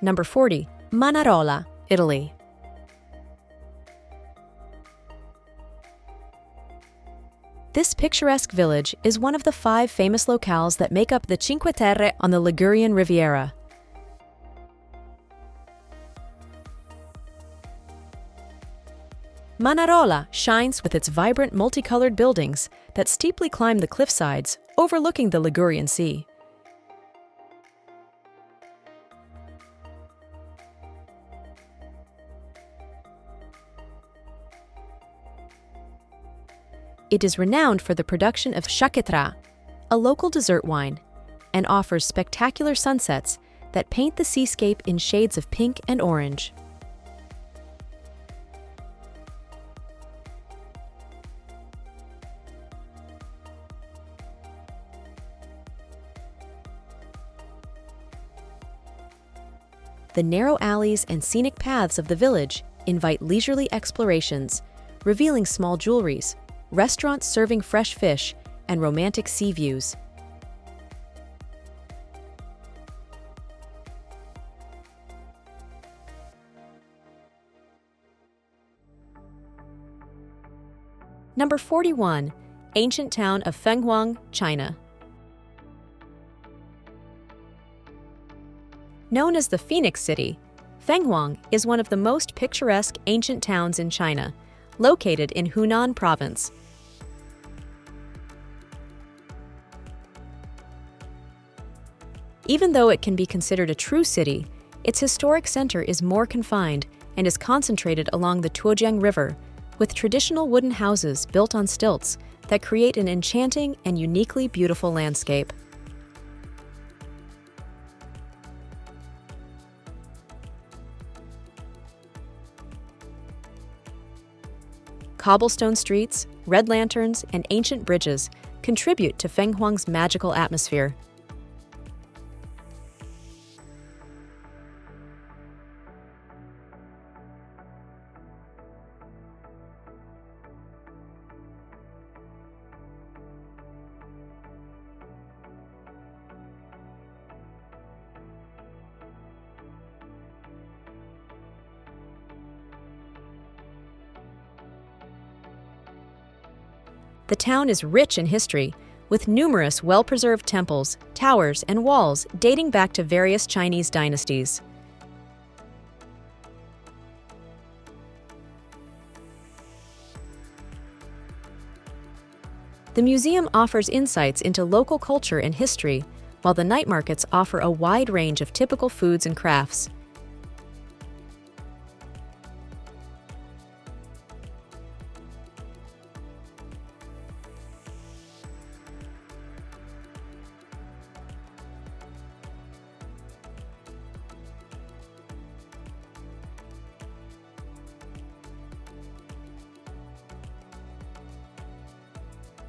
[SPEAKER 1] Number 40. Manarola, Italy. This picturesque village is one of the 5 famous locales that make up the Cinque Terre on the Ligurian Riviera. Manarola shines with its vibrant multicolored buildings that steeply climb the cliffsides, overlooking the Ligurian Sea. It is renowned for the production of Shakitra, a local dessert wine, and offers spectacular sunsets that paint the seascape in shades of pink and orange. The narrow alleys and scenic paths of the village invite leisurely explorations, revealing small jewelries, restaurants serving fresh fish, and romantic sea views. Number 41. Ancient town of Fenghuang, China. Known as the Phoenix City, Fenghuang is one of the most picturesque ancient towns in China, located in Hunan Province. Even though it can be considered a true city, Its historic center is more confined and is concentrated along the Tuojiang River, with traditional wooden houses built on stilts that create an enchanting and uniquely beautiful landscape. Cobblestone streets, red lanterns, and ancient bridges contribute to Fenghuang's magical atmosphere. The town is rich in history, with numerous well-preserved temples, towers, and walls dating back to various Chinese dynasties. The museum offers insights into local culture and history, while the night markets offer a wide range of typical foods and crafts.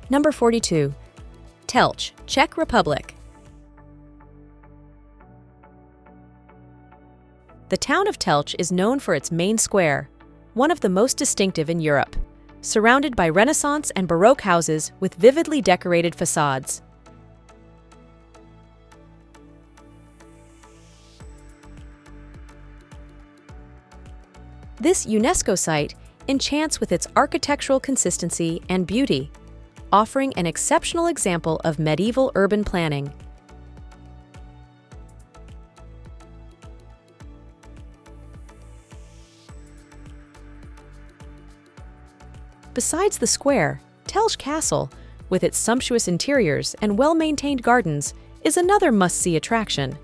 [SPEAKER 1] Number 42. Telč, Czech Republic. The town of Telč is known for its main square, one of the most distinctive in Europe, surrounded by Renaissance and Baroque houses with vividly decorated facades. This UNESCO site enchants with its architectural consistency and beauty, offering an exceptional example of medieval urban planning. Besides the square, Telč Castle, with its sumptuous interiors and well-maintained gardens, is another must-see attraction.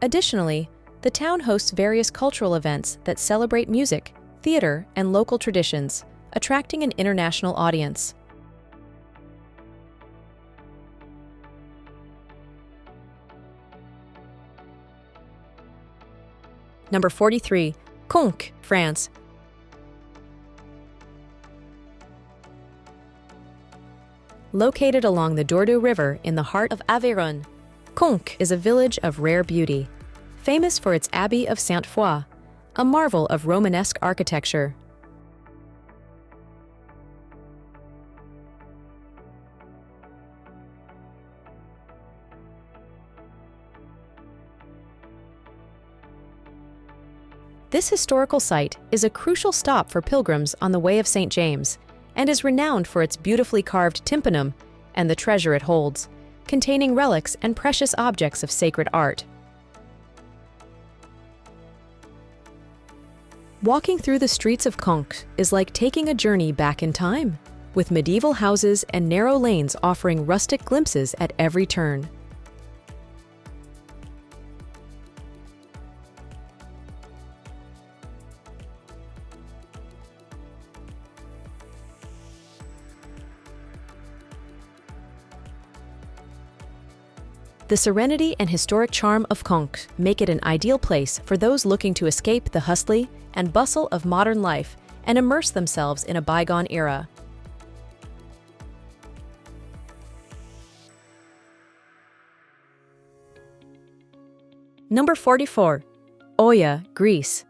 [SPEAKER 1] Additionally, the town hosts various cultural events that celebrate music, theater, and local traditions, attracting an international audience. Number 43. Conques, France. Located along the Dordogne River in the heart of Aveyron, Conques is a village of rare beauty, famous for its Abbey of Sainte-Foy, a marvel of Romanesque architecture. This historical site is a crucial stop for pilgrims on the Way of St. James and is renowned for its beautifully carved tympanum and the treasure it holds, containing relics and precious objects of sacred art. Walking through the streets of Conques is like taking a journey back in time, with medieval houses and narrow lanes offering rustic glimpses at every turn. The serenity and historic charm of Conques make it an ideal place for those looking to escape the hustle and bustle of modern life and immerse themselves in a bygone era. Number 44. Oia, Greece.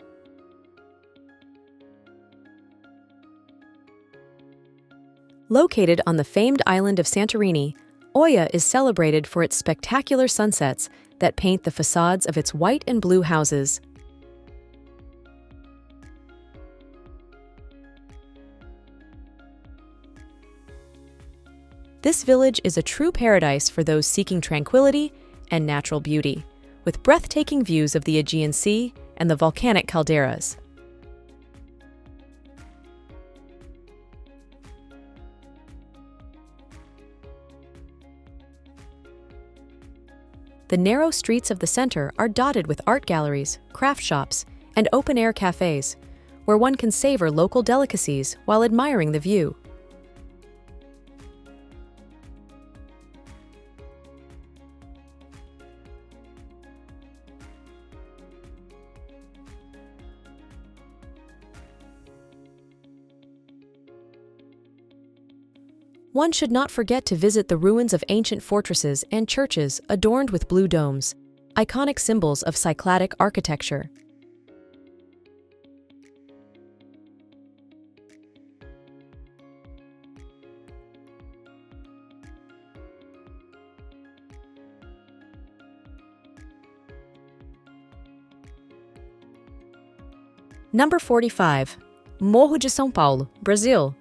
[SPEAKER 1] Located on the famed island of Santorini, Oia is celebrated for its spectacular sunsets that paint the facades of its white and blue houses. This village is a true paradise for those seeking tranquility and natural beauty, with breathtaking views of the Aegean Sea and the volcanic calderas. The narrow streets of the center are dotted with art galleries, craft shops, and open-air cafes, where one can savor local delicacies while admiring the view. One should not forget to visit the ruins of ancient fortresses and churches adorned with blue domes, iconic symbols of Cycladic architecture. Number 45. Morro de São Paulo, Brazil.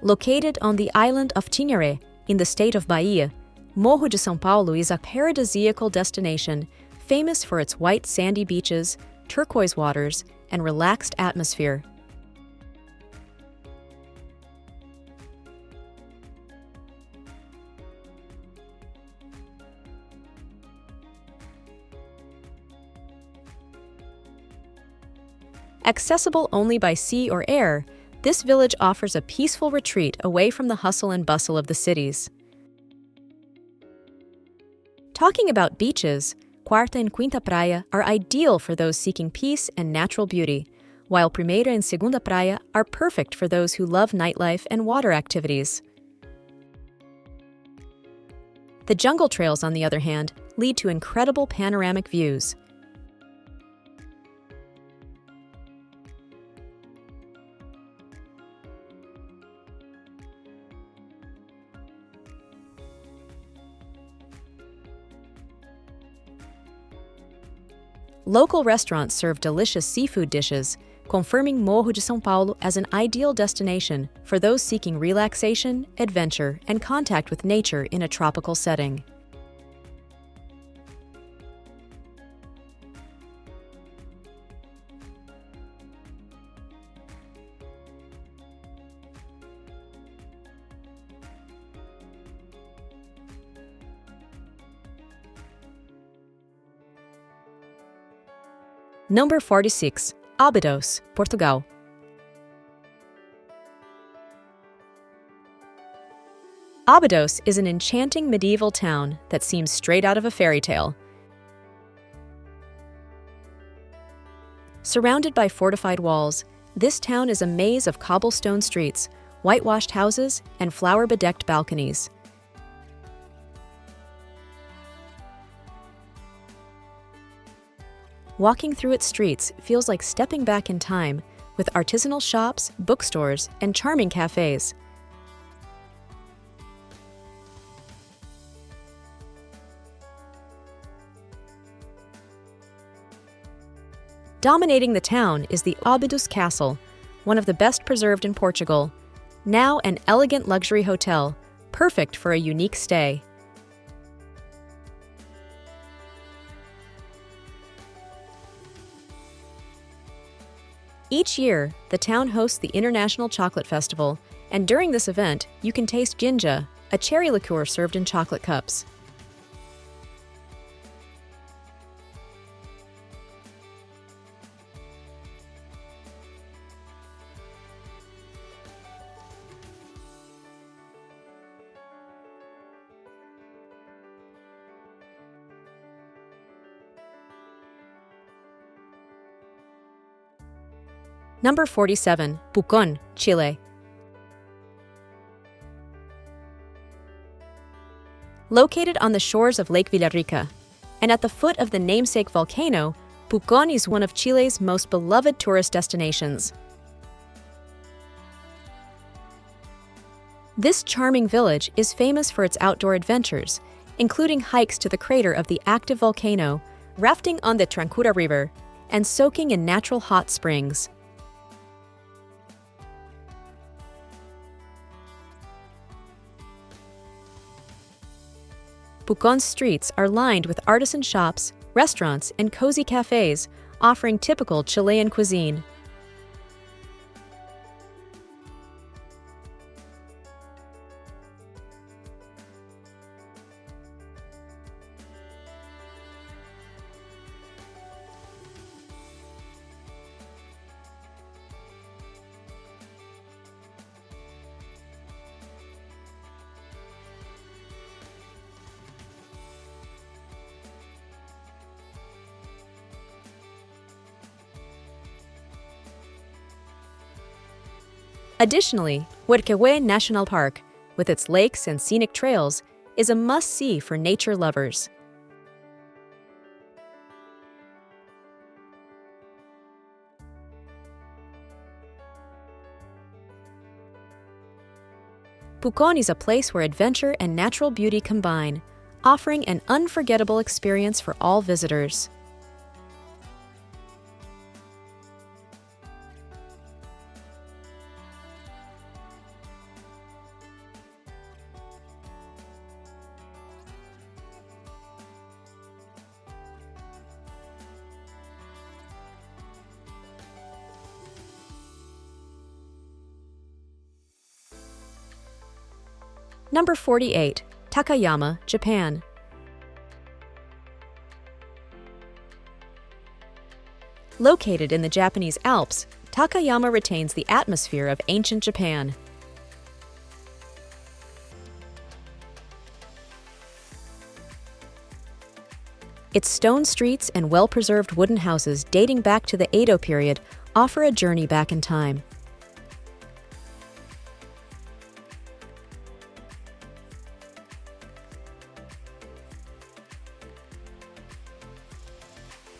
[SPEAKER 1] Located on the island of Tinharé, in the state of Bahia, Morro de São Paulo is a paradisiacal destination famous for its white sandy beaches, turquoise waters, and relaxed atmosphere. Accessible only by sea or air, this village offers a peaceful retreat away from the hustle and bustle of the cities. Talking about beaches, Quarta and Quinta Praia are ideal for those seeking peace and natural beauty, while Primeira and Segunda Praia are perfect for those who love nightlife and water activities. The jungle trails, on the other hand, lead to incredible panoramic views. Local restaurants serve delicious seafood dishes, confirming Morro de São Paulo as an ideal destination for those seeking relaxation, adventure, and contact with nature in a tropical setting. Number 46. Abidos, Portugal. Abidos is an enchanting medieval town that seems straight out of a fairy tale. Surrounded by fortified walls, this town is a maze of cobblestone streets, whitewashed houses, and flower-bedecked balconies. Walking through its streets feels like stepping back in time, with artisanal shops, bookstores, and charming cafes. Dominating the town is the Abidos Castle, one of the best preserved in Portugal, now an elegant luxury hotel, perfect for a unique stay. Each year, the town hosts the International Chocolate Festival, and during this event, you can taste ginja, a cherry liqueur served in chocolate cups. Number 47. Pucón, Chile. Located on the shores of Lake Villarrica, and at the foot of the namesake volcano, Pucón is one of Chile's most beloved tourist destinations. This charming village is famous for its outdoor adventures, including hikes to the crater of the active volcano, rafting on the Trancura River, and soaking in natural hot springs. Pucón's streets are lined with artisan shops, restaurants, and cozy cafes, offering typical Chilean cuisine. Additionally, Chefchaouen National Park, with its lakes and scenic trails, is a must-see for nature lovers. Pucón is a place where adventure and natural beauty combine, offering an unforgettable experience for all visitors. Number 48. Takayama, Japan. Located in the Japanese Alps, Takayama retains the atmosphere of ancient Japan. Its stone streets and well-preserved wooden houses dating back to the Edo period offer a journey back in time.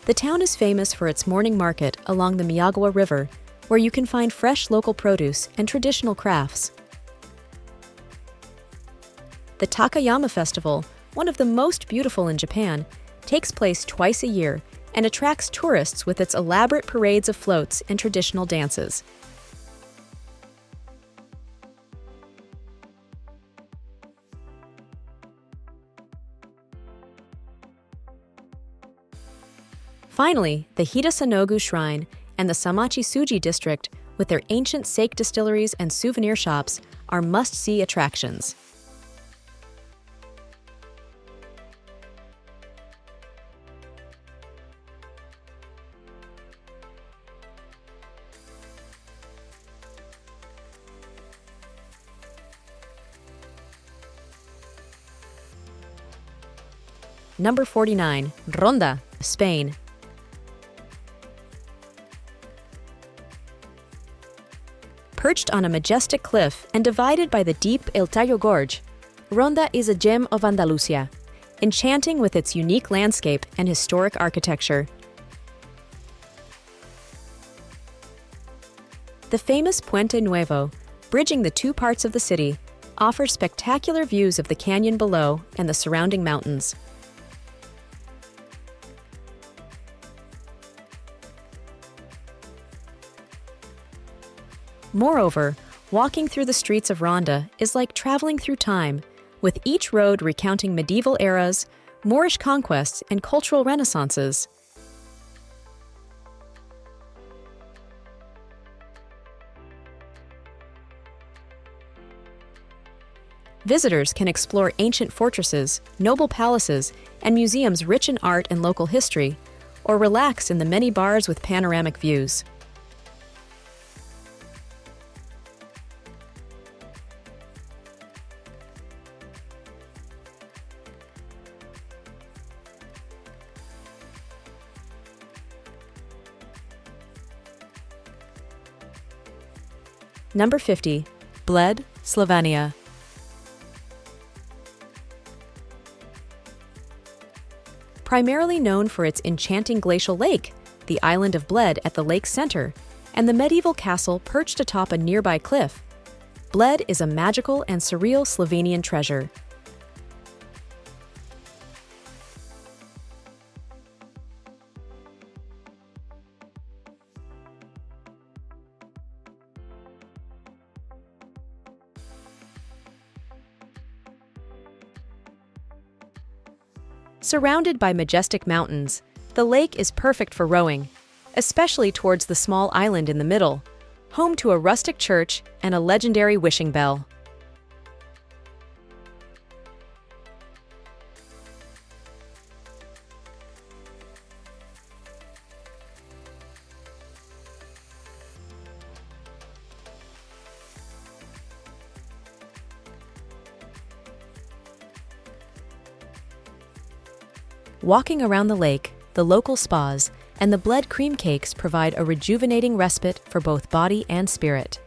[SPEAKER 1] The town is famous for its morning market along the Miyagawa River, where you can find fresh local produce and traditional crafts. The Takayama Festival, one of the most beautiful in Japan, takes place twice a year and attracts tourists with its elaborate parades of floats and traditional dances. Finally, the Hidasanogu Shrine and the Samachi-suji district, with their ancient sake distilleries and souvenir shops, are must-see attractions. Number 49. Ronda, Spain. Perched on a majestic cliff and divided by the deep El Tallo Gorge, Ronda is a gem of Andalusia, enchanting with its unique landscape and historic architecture. The famous Puente Nuevo, bridging the two parts of the city, offers spectacular views of the canyon below and the surrounding mountains. Moreover, walking through the streets of Ronda is like traveling through time, with each road recounting medieval eras, Moorish conquests, and cultural renaissances. Visitors can explore ancient fortresses, noble palaces, and museums rich in art and local history, or relax in the many bars with panoramic views. Number 50. Bled, Slovenia. Primarily known for its enchanting glacial lake, the island of Bled at the lake's center, and the medieval castle perched atop a nearby cliff, Bled is a magical and surreal Slovenian treasure. Surrounded by majestic mountains, the lake is perfect for rowing, especially towards the small island in the middle, home to a rustic church and a legendary wishing bell. Walking around the lake, the local spas, and the bled cream cakes provide a rejuvenating respite for both body and spirit.